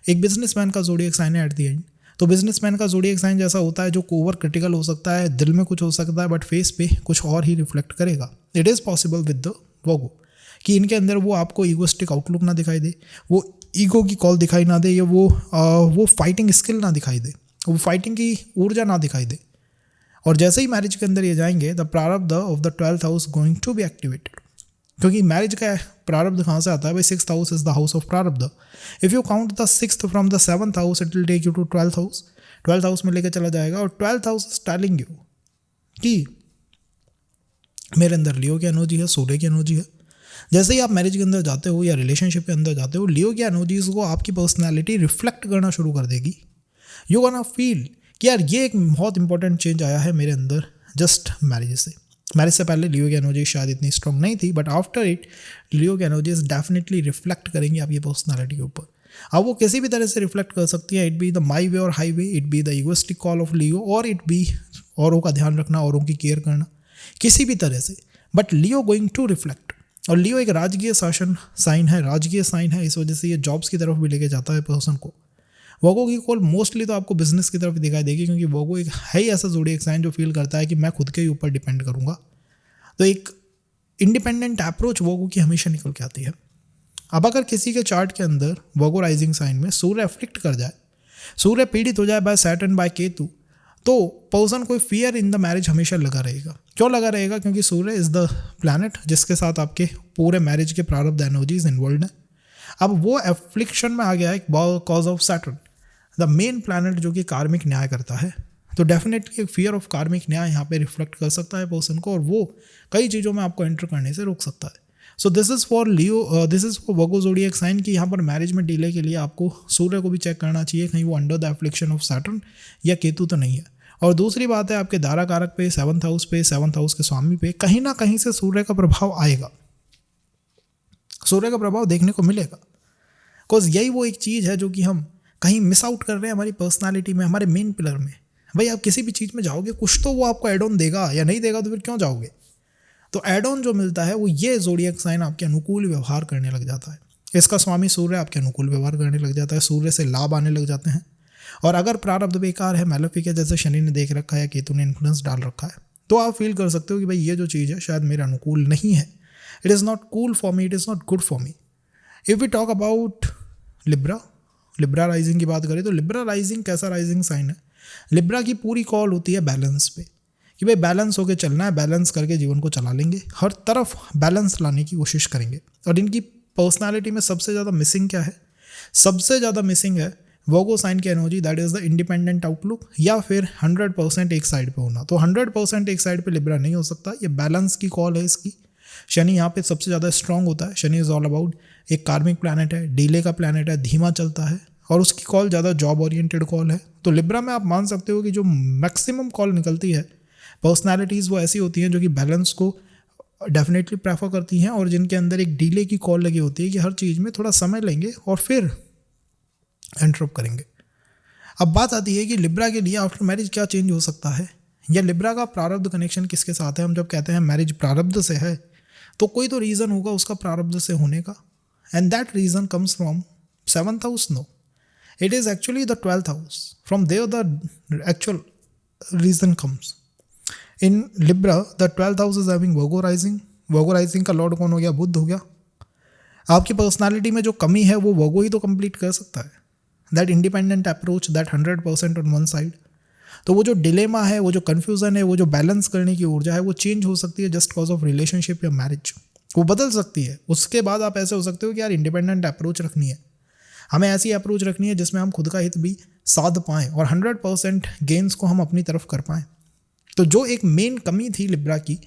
एक बिजनेसमैन का ज़ोडिएक साइन है एट द एंड, तो बिजनेसमैन का ज़ोडिएक साइन जैसा होता है जो ओवर क्रिटिकल हो सकता है, दिल में कुछ हो सकता है, बट फेस पे कुछ और ही रिफ्लेक्ट करेगा। It is possible with the Virgo कि इनके अंदर वो आपको ईगोस्टिक आउटलुक ना दिखाई दे, वो ईगो की कॉल दिखाई ना दे, या वो फाइटिंग स्किल ना दिखाई दे, वो फाइटिंग की ऊर्जा ना दिखाई दे। और जैसे ही मैरिज के अंदर ये जाएंगे, द प्रारब्ध of the 12th house going to be activated. क्योंकि मैरिज का प्रारब्ध कहाँ से आता है भाई? 6th house is the house of प्रारब्ध। If you count the 6th from the 7th house, it will take you to 12th house. 12th house में लेकर चला जाएगा, और 12th house is telling you कि मेरे अंदर लियो की एनर्जी है, सूर्य की एनर्जी है, जैसे ही आप मैरिज के अंदर जाते हो या रिलेशनशिप के अंदर जाते हो, लियो की एनर्जीज को आपकी पर्सनैलिटी रिफ्लेक्ट करना शुरू कर देगी। यू गोना फील कि यार ये एक बहुत इंपॉर्टेंट चेंज आया है मेरे अंदर जस्ट मैरिज से। मैरिज से पहले लियो की एनर्जी शायद इतनी स्ट्रॉन्ग नहीं थी, बट आफ्टर इट लियो की एनर्जीज डेफिनेटली रिफ्लेक्ट करेंगी आपकी पर्सनैलिटी के ऊपर। अब वो किसी भी तरह से रिफ्लेक्ट कर सकती है, it be the my way और high way, it be the egoistic call of Leo, और इट बी औरों का ध्यान रखना, औरों की केयर करना, किसी भी तरह से। But Leo going to reflect, और लियो एक राजकीय शासन साइन है, राजकीय साइन है, इस वजह से ये जॉब्स की तरफ भी लेके जाता है पर्सन को। वर्गो की कॉल मोस्टली तो आपको बिजनेस की तरफ दिखाई देगी, क्योंकि वर्गो एक है ही ऐसा ज़ोडिएक साइन जो फील करता है कि मैं खुद के ही ऊपर डिपेंड करूँगा। तो एक इंडिपेंडेंट अप्रोच वर्गो की हमेशा निकल के आती है। अब अगर किसी के चार्ट के अंदर वर्गो राइजिंग साइन में सूर्य अफ्लिक्ट कर जाए, सूर्य पीड़ित हो जाए बाय सैटर्न बाय केतु, तो पर्सन को फियर इन द मैरिज हमेशा लगा रहेगा। क्यों लगा रहेगा? क्योंकि सूर्य इज़ द प्लैनेट जिसके साथ आपके पूरे मैरिज के प्रारब्ध एनर्जीज इन्वॉल्व हैं। अब वो एफ्लिक्शन में आ गया है cause of Saturn, the main planet जो कि कार्मिक न्याय करता है। तो डेफिनेटली एक फियर ऑफ कार्मिक न्याय यहाँ पे रिफ्लेक्ट कर सकता है पर्सन को, और वो कई चीज़ों में आपको एंटर करने से रोक सकता है। So this is for Leo, this is for Virgo zodiac sign कि यहाँ पर मैरिज में डिले के लिए आपको सूर्य को भी चेक करना चाहिए, कहीं वो under the affliction of Saturn या केतु तो नहीं है। और दूसरी बात है, आपके दारा कारक पे, सेवंथ हाउस पे, सेवंथ हाउस के स्वामी पे कहीं ना कहीं से सूर्य का प्रभाव आएगा, सूर्य का प्रभाव देखने को मिलेगा। बिकॉज यही वो एक चीज़ है जो कि हम कहीं मिस आउट कर रहे हैं हमारी पर्सनालिटी में, हमारे मेन पिलर में। भाई आप किसी भी चीज़ में जाओगे, कुछ तो वो आपको एड ऑन देगा, या नहीं देगा तो फिर क्यों जाओगे? तो एड ऑन जो मिलता है वो ये ज़ोडिएक साइन आपके अनुकूल व्यवहार करने लग जाता है। इसका स्वामी सूर्य आपके अनुकूल व्यवहार करने लग जाता है, सूर्य से लाभ आने लग जाते हैं। और अगर प्रारब्ध बेकार है, मैलेफिक है, जैसे शनि ने देख रखा है, केतु ने इन्फ्लुएंस डाल रखा है, तो आप फील कर सकते हो कि भाई ये जो चीज़ है शायद मेरे अनुकूल नहीं है। It is not cool for me, it is not good for me. If we talk about Libra rising की बात करें तो लिब्रा राइजिंग कैसा राइजिंग साइन है? लिब्रा की पूरी कॉल होती है बैलेंस पे, कि भाई बैलेंस होके चलना है, बैलेंस करके जीवन को चला लेंगे, हर तरफ बैलेंस लाने की कोशिश करेंगे। और इनकी पर्सनालिटी में सबसे ज़्यादा मिसिंग क्या है? सबसे ज़्यादा मिसिंग है वर्गो साइन की energy, that is the independent outlook, या फिर 100% एक साइड पे होना। तो 100% एक साइड पे लिब्रा नहीं हो सकता, ये बैलेंस की कॉल है इसकी। शनि यहाँ पे सबसे ज़्यादा स्ट्रांग होता है। शनि इज़ ऑल अबाउट, एक कार्मिक प्लैनेट है, डीले का प्लैनेट है, धीमा चलता है, और उसकी कॉल ज़्यादा जॉब ओरिएंटेड कॉल है। तो लिब्रा में आप मान सकते हो कि जो मैक्सिमम कॉल निकलती है पर्सनैलिटीज़ वो ऐसी होती हैं जो कि बैलेंस को डेफिनेटली प्रेफर करती हैं, और जिनके अंदर एक डीले की कॉल लगी होती है कि हर चीज़ में थोड़ा समय लेंगे और फिर एंटरप्ट करेंगे। अब बात आती है कि लिब्रा के लिए आफ्टर मैरिज क्या चेंज हो सकता है, या लिब्रा का प्रारब्ध कनेक्शन किसके साथ है। हम जब कहते हैं मैरिज प्रारब्ध से है, तो कोई तो रीज़न होगा उसका प्रारब्ध से होने का, and that reason comes from seventh house. No, it is actually the 12th house, from there the actual reason comes. In Libra the 12th house is having Virgo rising. Virgo rising का लॉर्ड कौन हो गया? बुध हो गया। आपकी पर्सनालिटी में जो कमी है वो वर्गो ही तो कंप्लीट कर सकता है, that independent approach, that 100% on one side. तो वो जो डिलेमा है, वो जो कन्फ्यूज़न है, वो जो बैलेंस करने की ऊर्जा है, वो चेंज हो सकती है जस्ट कॉज ऑफ रिलेशनशिप या मैरिज, वो बदल सकती है। उसके बाद आप ऐसे हो सकते हो कि यार इंडिपेंडेंट अप्रोच रखनी है, हमें ऐसी अप्रोच रखनी है जिसमें हम खुद का हित भी साध पाएँ और 100% गेन्स को हम अपनी तरफ कर पाएँ। तो जो एक मेन कमी थी लिब्रा की,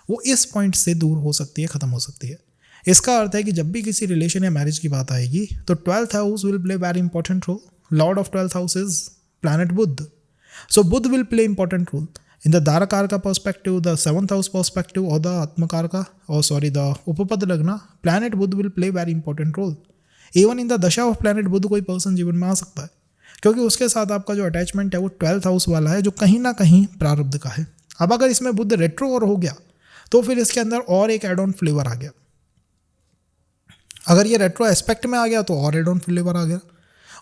वो इस पॉइंट से दूर हो सकती है, ख़त्म हो सकती है। इसका अर्थ है कि जब भी किसी रिलेशन या मैरिज की बात आएगी तो 12th house will play very important role. Lord of 12th house is planet Budh, so Budh will play important role in the दारकार का perspective, the 7th house perspective, और द आत्मकार का, और सॉरी द उपपद लगना, planet Budh will play very important role. Even in the दशा ऑफ प्लैनेट बुध कोई पर्सन जीवन में आ सकता है, क्योंकि उसके साथ आपका जो अटैचमेंट है वो 12th हाउस वाला है, जो कहीं ना कहीं प्रारब्ध का है। अब अगर इसमें बुध रेट्रो और हो गया तो फिर इसके अंदर और एक एड ऑन फ्लेवर आ गया। अगर ये रेट्रो एस्पेक्ट में आ गया तो और एड ऑन फ्लेवर आ गया,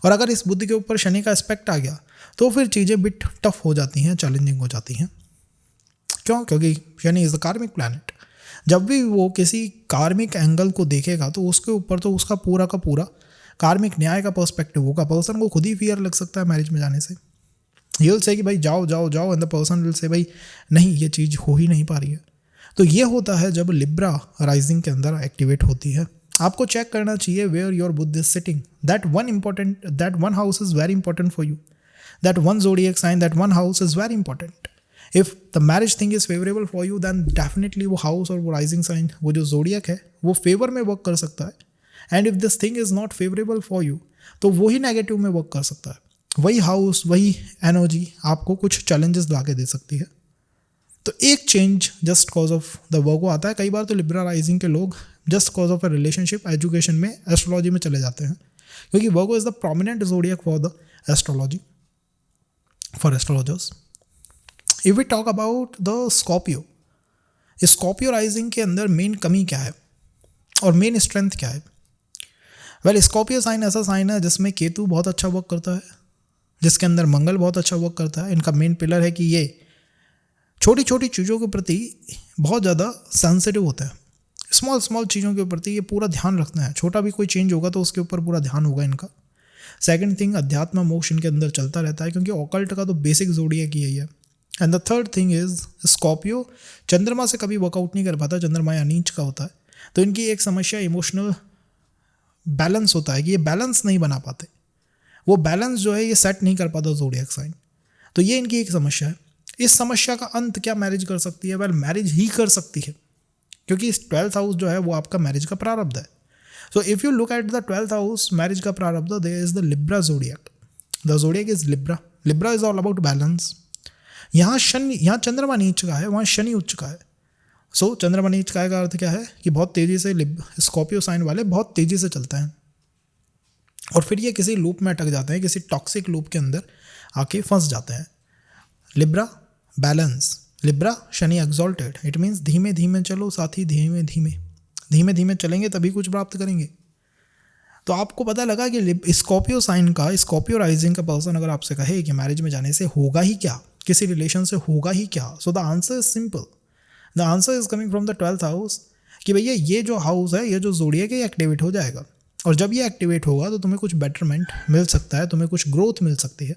और अगर इस बुध के ऊपर शनि का एस्पेक्ट आ गया तो फिर चीज़ें बिट टफ हो जाती हैं, चैलेंजिंग हो जाती हैं। क्यों? क्योंकि शनि इज़ द कार्मिक प्लैनेट। जब भी वो किसी कार्मिक एंगल को देखेगा तो उसके ऊपर तो उसका पूरा का पूरा कार्मिक न्याय का पर्सपेक्टिव होगा। पर्सन को खुद ही फियर लग सकता है मैरिज में जाने से। ही विल से कि भाई जाओ जाओ जाओ, and the person will say भाई नहीं, ये चीज़ हो ही नहीं पा रही है। तो ये होता है जब लिब्रा राइजिंग के अंदर एक्टिवेट होती है। आपको चेक करना चाहिए where your Budh is sitting, that one house is very important for you, that one zodiac sign, that one house is very important. If the marriage thing is favourable for you then definitely वो हाउस और वो राइजिंग साइन, वो जो जोडियक है वो फेवर में वर्क कर सकता है. And if this thing is not favourable for you तो वही नेगेटिव में वर्क कर सकता है. वही हाउस, वही एनर्जी आपको कुछ चैलेंजेस ला के दे सकती है. तो एक change just cause of the Virgo आता है. कई बार तो लिब्रा राइजिंग के लोग just cause of a relationship education में एस्ट्रोलॉजी में चले जाते हैं, क्योंकि Virgo is the prominent zodiac for the astrology, for astrologers. If we talk about the Scorpio, Scorpio rising के अंदर मेन कमी क्या है और मेन स्ट्रेंथ क्या है? वेल, स्कॉर्पियो साइन ऐसा साइन है जिसमें केतु बहुत अच्छा वर्क करता है, जिसके अंदर मंगल बहुत अच्छा वर्क करता है. इनका मेन पिलर है कि ये छोटी छोटी चीज़ों के प्रति बहुत ज़्यादा सेंसिटिव होता है. स्मॉल स्मॉल चीज़ों के प्रति ये पूरा ध्यान रखते हैं. छोटा भी कोई चेंज होगा तो उसके ऊपर पूरा ध्यान होगा इनका. सेकंड थिंग, अध्यात्म मोक्ष इनके अंदर चलता रहता है, क्योंकि ऑकल्ट का तो बेसिक जोडियक यही है. And the third thing is Scorpio चंद्रमा से कभी वर्कआउट नहीं कर पाता. चंद्रमा या नीच का होता है, तो इनकी एक समस्या इमोशनल बैलेंस होता है कि ये बैलेंस नहीं बना पाते. वो बैलेंस जो है ये सेट नहीं कर पाता जोडियक साइन. तो ये इनकी एक समस्या है. इस समस्या का अंत क्या मैरिज कर सकती है? वेल, मैरिज ही कर सकती है, क्योंकि इस 12th हाउस जो है वो आपका मैरिज का प्रारब्ध है. So if you look at the 12th house, marriage का प्रारब्ध, there is the Libra zodiac. The zodiac is Libra. Libra is all about balance. यहाँ शनि, यहाँ चंद्रमा नीच का है, वहाँ शनि उच्च का है. सो चंद्रमा नीच का अर्थ क्या है कि बहुत तेज़ी से स्कॉर्पियो साइन वाले बहुत तेज़ी से चलते हैं और फिर ये किसी लूप में अटक जाते हैं, किसी टॉक्सिक लूप के अंदर आके फंस जाते हैं. Libra balance, Libra Shani exalted. It means धीमे धीमे चलो साथी, धीमे धीमे धीमे धीमे चलेंगे तभी कुछ प्राप्त करेंगे. तो आपको पता लगा कि स्कॉर्पियो साइन का, स्कॉर्पियो राइजिंग का पर्सन अगर आपसे कहे कि मैरिज में जाने से होगा ही क्या, किसी रिलेशन से होगा ही क्या, so the answer is simple. The answer is coming from the 12th house कि भैया ये जो हाउस है, ये जो जोडियक है, ये एक्टिवेट हो जाएगा. और जब ये एक्टिवेट होगा तो तुम्हें कुछ बेटरमेंट मिल सकता है, तुम्हें कुछ ग्रोथ मिल सकती है.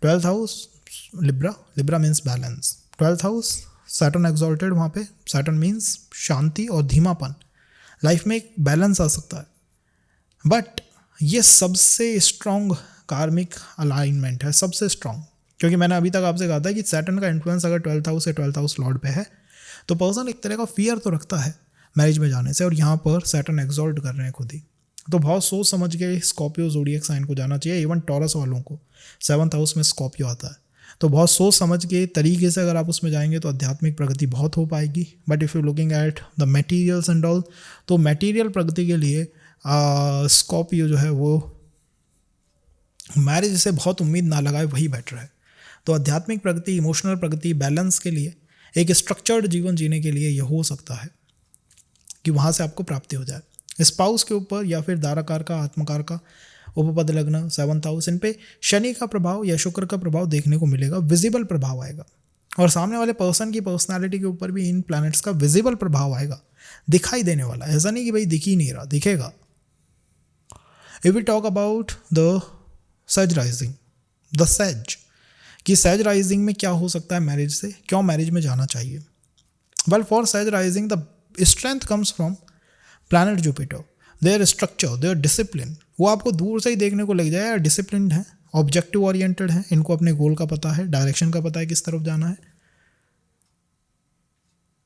12th house Libra, Libra means balance. 12th house Saturn exalted, वहाँ पे सैटर्न मीन्स शांति और धीमापन. लाइफ में एक बैलेंस आ सकता है. बट ये सबसे स्ट्रॉन्ग कार्मिक अलाइनमेंट है, सबसे स्ट्रॉन्ग. क्योंकि मैंने अभी तक आपसे कहा था कि सैटर्न का इन्फ्लुएंस अगर 12th हाउस से 12th हाउस लॉर्ड पे है तो पर्सन एक तरह का फियर तो रखता है मैरिज में जाने से. और यहाँ पर सैटर्न एक्सॉल्ट कर रहे हैं खुद ही. तो बहुत सोच समझ के स्कॉर्पियो जोडियक साइन को जाना चाहिए. इवन टॉरस वालों को 7th हाउस में स्कॉर्पियो आता है, तो बहुत सोच समझ के तरीके से अगर आप उसमें जाएंगे तो आध्यात्मिक प्रगति बहुत हो पाएगी. But if you looking at the materials and all, तो मटेरियल प्रगति के लिए स्कॉर्पियो जो है वो मैरिज से बहुत उम्मीद ना लगाए, वही बेटर है. तो आध्यात्मिक प्रगति, इमोशनल प्रगति, बैलेंस के लिए, एक स्ट्रक्चर्ड जीवन जीने के लिए ये हो सकता है कि वहाँ से आपको प्राप्ति हो जाए. स्पाउस के ऊपर या फिर दाराकार का, आत्मकार का, उपपद लग्न, 7th हाउस, इन पे शनि का प्रभाव या शुक्र का प्रभाव देखने को मिलेगा. विजिबल प्रभाव आएगा. और सामने वाले पर्सन की पर्सनालिटी के ऊपर भी इन प्लैनेट्स का विजिबल प्रभाव आएगा, दिखाई देने वाला. ऐसा नहीं कि भाई दिख ही नहीं रहा, दिखेगा. If we talk about the sage rising, the sage, कि सेज राइजिंग में क्या हो सकता है मैरिज से, क्यों मैरिज में जाना चाहिए? Well, for sage rising the strength comes from planet Jupiter, their structure, their discipline. वो आपको दूर से ही देखने को लग जाए डिसिप्लिन है, ऑब्जेक्टिव ओरिएंटेड है, इनको अपने गोल का पता है, डायरेक्शन का पता है किस तरफ जाना है.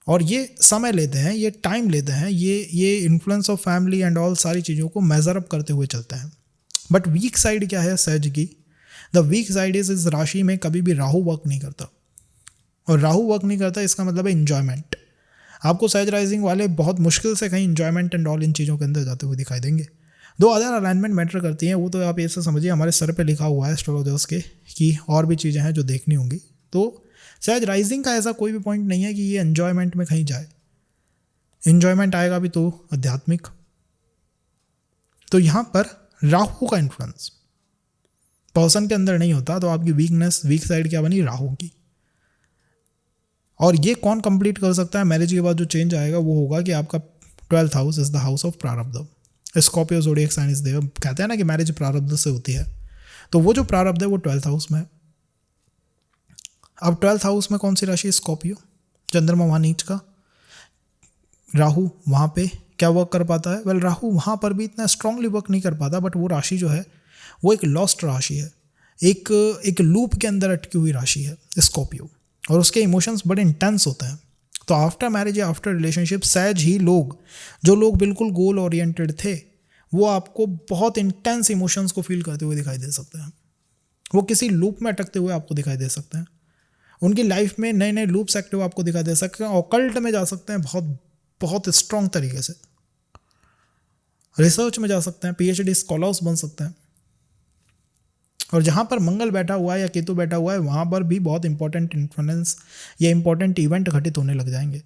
और ये समय लेते हैं, ये टाइम लेते हैं, ये influence of family and all सारी चीज़ों को मेजर अप करते हुए चलते हैं. बट वीक साइड क्या है सेज की? द वीक साइड इस राशि में कभी भी राहु वर्क नहीं करता. और राहु वर्क नहीं करता इसका मतलब है इंजॉयमेंट. आपको सेज राइजिंग वाले बहुत मुश्किल से कहीं इंजॉयमेंट एंड ऑल इन चीज़ों के अंदर जाते हुए दिखाई देंगे. दो अदर अलाइनमेंट मैटर करती हैं, वो तो आप ऐसे समझिए हमारे सर पे लिखा हुआ है एस्ट्रोलॉजर्स के कि और भी चीज़ें हैं जो देखनी होंगी. तो सेज राइजिंग का ऐसा कोई भी पॉइंट नहीं है कि ये एन्जॉयमेंट में कहीं जाए. इन्जॉयमेंट आएगा भी तो आध्यात्मिक. तो यहाँ पर राहु का इन्फ्लुएंस पर्सन के अंदर नहीं होता, तो आपकी वीकनेस, वीक साइड क्या बनी? राहु की. और ये कौन कंप्लीट कर सकता है? मैरिज के बाद जो चेंज आएगा वो होगा कि आपका 12th house is the house of प्रारब्ध. Scorpio zodiac sign is there. कहते हैं ना कि मैरिज प्रारब्ध से होती है, तो वो जो प्रारब्ध है वो 12th हाउस में है. अब 12th हाउस में कौन सी राशि? स्कॉर्पियो. चंद्रमा वहाँ नीच का, राहु वहाँ पे क्या वर्क कर पाता है? वेल, राहु वहाँ पर भी इतना स्ट्रांगली वर्क नहीं कर पाता, बट वो राशि जो है वो एक लॉस्ट राशि है, एक लूप के अंदर अटकी हुई राशि है स्कॉर्पियो. और उसके इमोशंस बड़े इंटेंस होते हैं। तो आफ्टर मैरिज या आफ्टर रिलेशनशिप सहज ही जो लोग बिल्कुल गोल ओरिएंटेड थे, वो आपको बहुत इंटेंस इमोशंस को फील करते हुए दिखाई दे सकते हैं। वो किसी लूप में अटकते हुए आपको दिखाई दे सकते हैं। उनकी लाइफ में नए नए लूप्स एक्टिव आपको दिखाई दे सकते हैं। ऑकल्ट में जा सकते हैं बहुत बहुत स्ट्रॉन्ग तरीके से। रिसर्च में जा सकते हैं, PhD स्कॉलर्स बन सकते हैं। और जहाँ पर मंगल बैठा हुआ है या केतु बैठा हुआ है, वहाँ पर भी बहुत इंपॉर्टेंट इन्फ्लुएंस या इंपॉर्टेंट इवेंट घटित होने लग जाएंगे।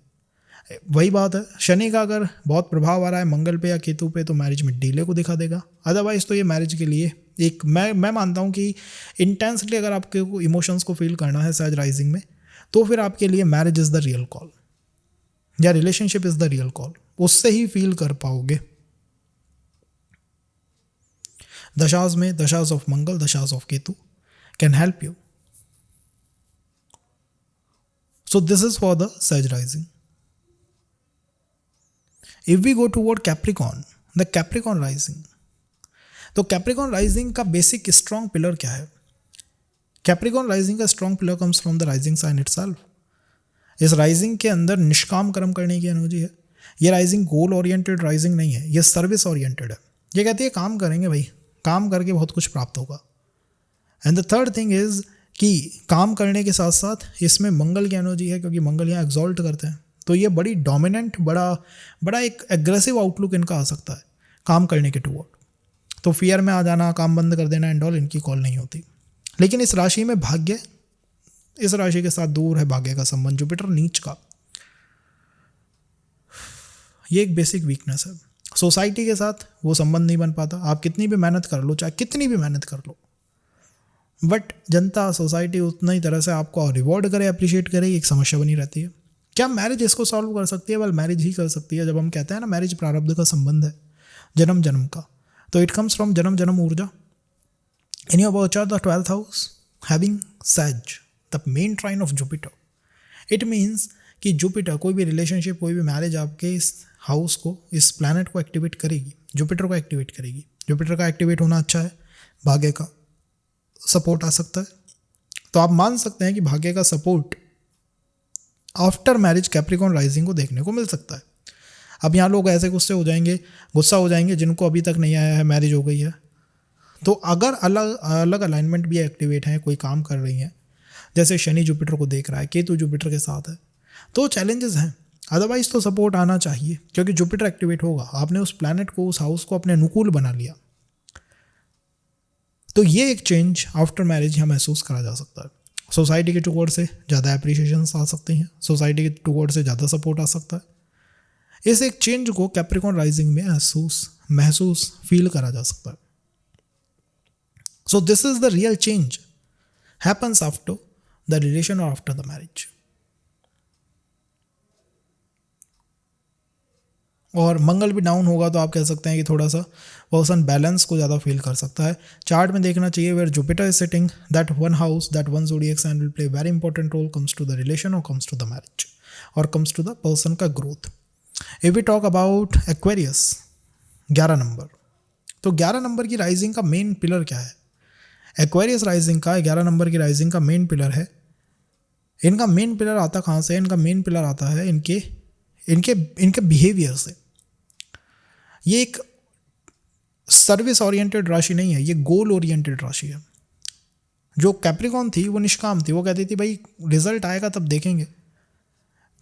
वही बात है, शनि का अगर बहुत प्रभाव आ रहा है मंगल पे या केतु पे, तो मैरिज में डिले को दिखा देगा। अदरवाइज तो ये मैरिज के लिए एक मैं मानता हूँ कि इंटेंसली अगर आपके इमोशंस को फील करना है सहज राइजिंग में, तो फिर आपके लिए marriage is the real call या relationship is the real call. उससे ही फील कर पाओगे। दशाज में दशाज ऑफ मंगल, दशाज of Ketu can help you. So this is for the सहज rising. If we go toward Capricorn, the Capricorn rising, तो कैप्रिकॉन राइजिंग का बेसिक स्ट्रॉन्ग पिलर क्या है? कैप्रिकॉन राइजिंग का strong pillar comes from the rising sign itself. इस राइजिंग के अंदर निष्काम कर्म करने की एनर्जी है। ये राइजिंग गोल ओरिएंटेड राइजिंग नहीं है, ये सर्विस ओरिएंटेड है। ये कहती है काम करेंगे भाई, काम करके बहुत कुछ प्राप्त होगा। And the third thing is कि काम करने के साथ साथ इसमें मंगल की एनर्जी है, क्योंकि मंगल यहाँ एग्जॉल्ट करते हैं। तो ये बड़ी डोमिनेंट, बड़ा एक एग्रेसिव आउटलुक इनका आ सकता है काम करने के टूवर्ड। तो फियर में आ जाना, काम बंद कर देना एंड ऑल, इनकी कॉल नहीं होती। लेकिन इस राशि में भाग्य, इस राशि के साथ दूर है भाग्य का संबंध, जुपिटर नीच का। ये एक बेसिक वीकनेस है। सोसाइटी के साथ वो संबंध नहीं बन पाता। आप कितनी भी मेहनत कर लो, चाहे कितनी भी मेहनत कर लो, बट जनता, सोसाइटी उतना ही तरह से आपको रिवॉर्ड करे, अप्रिशिएट करे, एक समस्या बनी रहती है। क्या मैरिज इसको सॉल्व कर सकती है? वेल, मैरिज ही कर सकती है। जब हम कहते हैं ना मैरिज प्रारब्ध का संबंध है, जन्म जन्म का, तो इट कम्स फ्रॉम जन्म जन्म ऊर्जा। In your birth chart the 12th house having सैज the main trine of Jupiter, it means कि जुपिटर, कोई भी रिलेशनशिप, कोई भी मैरिज आपके इस हाउस को, इस प्लैनेट को एक्टिवेट करेगी, जुपिटर को एक्टिवेट करेगी। जुपिटर का एक्टिवेट होना अच्छा है, भाग्य का सपोर्ट आ सकता है। तो आप मान सकते हैं कि भाग्य का support after marriage Capricorn rising को देखने को मिल सकता है। अब यहाँ लोग ऐसे गुस्सा हो जाएंगे जिनको अभी तक नहीं आया है, मैरिज हो गई है। तो अगर अलग अलग अलाइनमेंट भी एक्टिवेट हैं, कोई काम कर रही हैं, जैसे शनि जुपिटर को देख रहा है, केतु जुपिटर के साथ है, तो चैलेंजेस हैं। अदरवाइज तो सपोर्ट आना चाहिए, क्योंकि जुपिटर एक्टिवेट होगा, आपने उस प्लैनेट को, उस हाउस को अपने अनुकूल बना लिया। तो ये एक चेंज आफ्टर मैरिज यहाँ महसूस करा जा सकता है। सोसाइटी के टूवर्ड से ज़्यादा एप्रिशिएशन आ सकती हैं, सोसाइटी के टूवर्ड से ज़्यादा सपोर्ट आ सकता है। इस एक चेंज को कैप्रिकॉन राइजिंग में महसूस फील करा जा सकता है। So this is the real change happens after the relation और आफ्टर द मैरिज। और मंगल भी डाउन होगा तो आप कह सकते हैं कि थोड़ा सा पर्सन बैलेंस को ज़्यादा फील कर सकता है। चार्ट में देखना चाहिए where Jupiter is sitting, that one house, that one zodiac sign will play very important role, comes to the relation और कम्स टू द मैरिज और कम्स टू द पर्सन का growth. If we talk about Aquarius 11 number, तो 11 नंबर की राइजिंग का मेन पिलर क्या है? एक्वेरियस राइजिंग का 11 नंबर की राइजिंग का मेन पिलर है, इनका मेन पिलर आता कहाँ से? इनका मेन पिलर आता है इनके बिहेवियर से। ये एक सर्विस ओरिएंटेड राशि नहीं है, ये गोल ओरिएंटेड राशि है। जो कैप्रिकॉन थी वो निष्काम थी, वो कहती थी भाई रिजल्ट आएगा तब देखेंगे,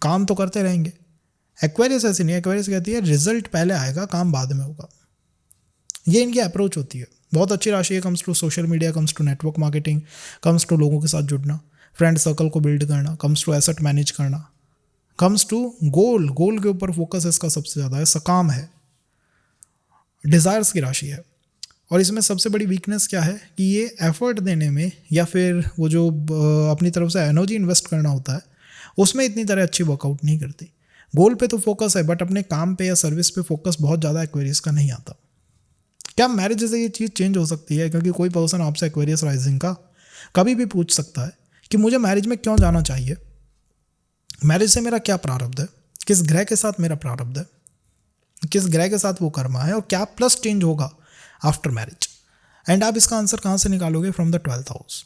काम तो करते रहेंगे। एक्वेरियस ऐसी नहीं, एक्वेरियस कहती है रिजल्ट पहले आएगा, काम बाद में होगा। ये इनकी अप्रोच होती है। बहुत अच्छी राशि है, comes to social media, comes to network marketing, comes to लोगों के साथ जुड़ना, फ्रेंड सर्कल को बिल्ड करना, कम्स टू एसेट मैनेज करना, कम्स टू गोल के ऊपर फोकस इसका सबसे ज़्यादा है, सकाम है, डिज़ायर्स की राशि है। और इसमें सबसे बड़ी वीकनेस क्या है कि ये एफर्ट देने में या फिर वो जो अपनी तरफ से एनर्जी इन्वेस्ट करना होता है उसमें इतनी तरह अच्छी वर्कआउट नहीं करती। गोल पे तो फोकस है बट अपने काम पे या सर्विस पे फोकस बहुत ज़्यादा एक्वेरियस का नहीं आता। क्या मैरिज से ये चीज़ चेंज हो सकती है? क्योंकि कोई पर्सन आपसे एक्वेरियस राइजिंग का कभी भी पूछ सकता है कि मुझे मैरिज में क्यों जाना चाहिए, मैरिज से मेरा क्या प्रारब्ध है, किस ग्रह के साथ मेरा प्रारब्ध है, किस ग्रह के साथ वो कर्मा है, और क्या प्लस चेंज होगा आफ्टर मैरिज। एंड आप इसका आंसर कहाँ से निकालोगे? फ्रॉम द 12th हाउस,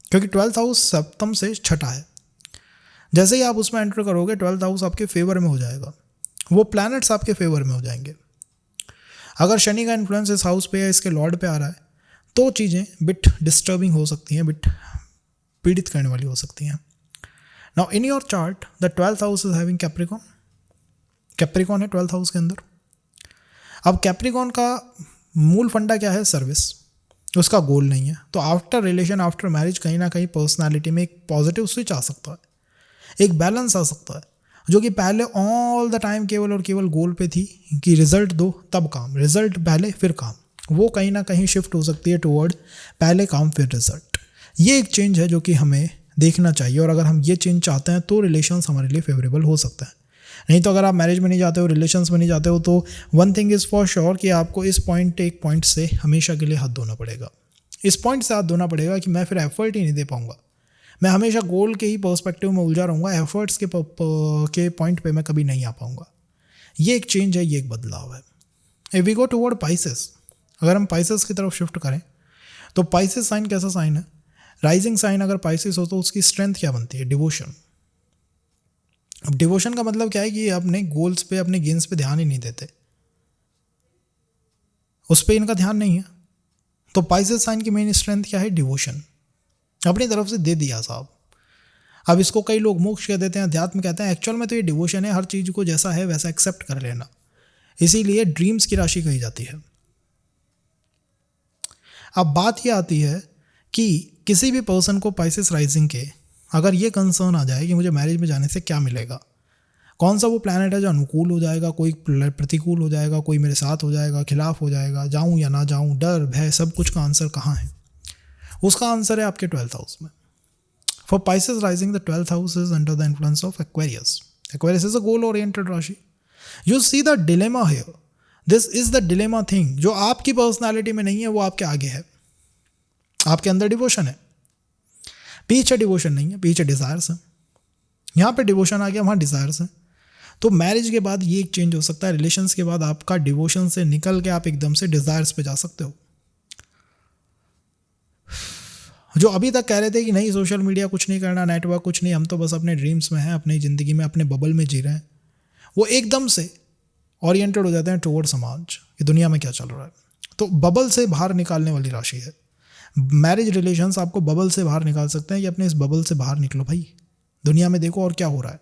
क्योंकि 12th हाउस सप्तम से छठा है। जैसे ही आप उसमें एंटर करोगे 12th हाउस आपके फेवर में हो जाएगा, वो प्लैनेट्स आपके फेवर में हो जाएंगे। अगर शनि का इन्फ्लुएंस इस हाउस पे या इसके लॉर्ड पे आ रहा है तो चीज़ें बिट डिस्टर्बिंग हो सकती हैं, बिट पीड़ित करने वाली हो सकती हैं। Now in your chart the 12th house is having Capricorn, Capricorn है 12th हाउस के अंदर। अब कैप्रिकॉन का मूल फंडा क्या है? सर्विस, उसका गोल नहीं है। तो आफ्टर रिलेशन, आफ्टर मैरिज कहीं ना कहीं पर्सनालिटी में एक पॉजिटिव स्विच आ सकता है, एक बैलेंस आ सकता है, जो कि पहले ऑल द टाइम केवल और केवल गोल पे थी कि रिजल्ट दो तब काम, रिजल्ट पहले फिर काम, वो कहीं ना कहीं शिफ्ट हो सकती है टुवर्ड पहले काम फिर रिजल्ट। ये एक चेंज है जो कि हमें देखना चाहिए, और अगर हम ये चेंज चाहते हैं तो रिलेशंस हमारे लिए फेवरेबल हो सकता है। नहीं तो अगर आप मैरिज में नहीं जाते हो, रिलेशंस में नहीं जाते हो, तो one thing is for sure कि आपको इस एक पॉइंट से हमेशा के लिए हाथ धोना पड़ेगा। इस पॉइंट से हाथ धोना पड़ेगा कि मैं फिर एफर्ट ही नहीं दे पाऊंगा, मैं हमेशा गोल के ही पर्सपेक्टिव में उलझा रहूँगा, एफर्ट्स के पॉइंट पे मैं कभी नहीं आ पाऊँगा। ये एक चेंज है, ये एक बदलाव है। If we go toward Pisces, अगर हम पाइसेस की तरफ शिफ्ट करें तो पाइसेस साइन कैसा साइन है? राइजिंग साइन अगर पाइसेस हो तो उसकी स्ट्रेंथ क्या बनती है? डिवोशन। अब डिवोशन का मतलब क्या है कि अपने गोल्स पे, अपने गेन्स पे ध्यान ही नहीं देते, उस पर इनका ध्यान नहीं है। तो पाइसेस साइन की मेन स्ट्रेंथ क्या है? डिवोशन। अपनी तरफ से दे दिया साहब। अब इसको कई लोग मोक्ष कह देते हैं, अध्यात्म कहते हैं, एक्चुअल में तो ये डिवोशन है, हर चीज़ को जैसा है वैसा एक्सेप्ट कर लेना। इसीलिए ड्रीम्स की राशि कही जाती है। अब बात ये आती है कि किसी भी पर्सन को पाइसेस राइजिंग के अगर ये कंसर्न आ जाए कि मुझे मैरिज में जाने से क्या मिलेगा, कौन सा वो प्लैनेट है जो अनुकूल हो जाएगा, कोई प्रतिकूल हो जाएगा, कोई मेरे साथ हो जाएगा, खिलाफ हो जाएगा, जाऊं या ना जाऊं, डर भय, सब कुछ का आंसर कहाँ है? उसका आंसर है आपके 12th हाउस में। For Pisces rising the 12th house is under the influence of Aquarius. Aquarius is a goal oriented राशि। You see the dilemma here, this is the dilemma thing. जो आपकी पर्सनैलिटी में नहीं है वो आपके आगे है। आपके अंदर डिवोशन है, पीछे डिवोशन नहीं है, पीछे डिज़ायर्स हैं। यहाँ पे डिवोशन आ गया, वहाँ डिज़ायर्स हैं। तो मैरिज के बाद ये एक चेंज हो सकता है, रिलेशंस के बाद आपका डिवोशन से निकल के आप एकदम से डिज़ायर्स पे जा सकते हो। जो अभी तक कह रहे थे कि नहीं सोशल मीडिया कुछ नहीं करना, नेटवर्क कुछ नहीं, हम तो बस अपने ड्रीम्स में हैं, अपनी ज़िंदगी में अपने बबल में जी रहे हैं, वो एकदम से ओरिएंटेड हो जाते हैं टुवर्ड समाज कि दुनिया में क्या चल रहा है। तो बबल से बाहर निकालने वाली राशि है। मैरिज रिलेशंस आपको बबल से बाहर निकाल सकते हैं कि अपने इस बबल से बाहर निकलो भाई, दुनिया में देखो और क्या हो रहा है।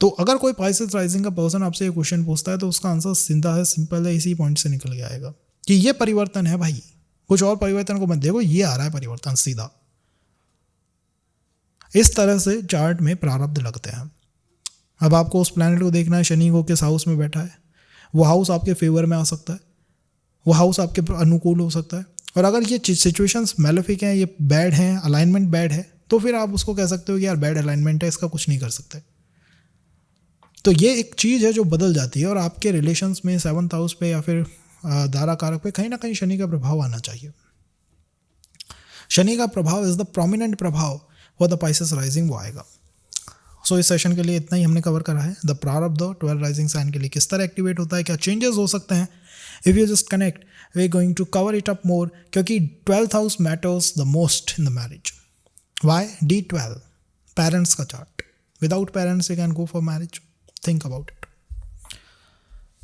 तो अगर कोई पाइसेस राइजिंग का पर्सन आपसे ये क्वेश्चन पूछता है तो उसका आंसर सीधा है, सिंपल है, इसी पॉइंट से निकल के आएगा कि ये परिवर्तन है भाई, कुछ और परिवर्तन को मत देखो, ये आ रहा है परिवर्तन सीधा। इस तरह से चार्ट में प्रारब्ध लगते हैं। अब आपको उस प्लैनेट को देखना है, शनि को किस हाउस में बैठा है, वो हाउस आपके फेवर में आ सकता है, वो हाउस आपके अनुकूल हो सकता है। और अगर ये सिचुएशंस मैलेफिक हैं, ये बैड हैं, अलाइनमेंट बैड है, तो फिर आप उसको कह सकते हो कि यार बैड अलाइनमेंट है, इसका कुछ नहीं कर सकते। तो ये एक चीज़ है जो बदल जाती है, और आपके रिलेशंस में 7th हाउस पे या फिर दारा कारक पे कहीं ना कहीं शनि का प्रभाव आना चाहिए। शनि का प्रभाव इज द प्रोमिनेंट प्रभाव फॉर द पाइसेस राइजिंग, वो आएगा। सो इस सेशन के लिए इतना ही हमने कवर करा है। द प्रारब्ध 12 राइजिंग साइन के लिए किस तरह एक्टिवेट होता है, क्या चेंजेस हो सकते हैं, if you just connect we going to cover it up more, क्योंकि 12th house matters the most in the marriage. Why? D12 parents का chart. Without parents you can go for marriage, think about it.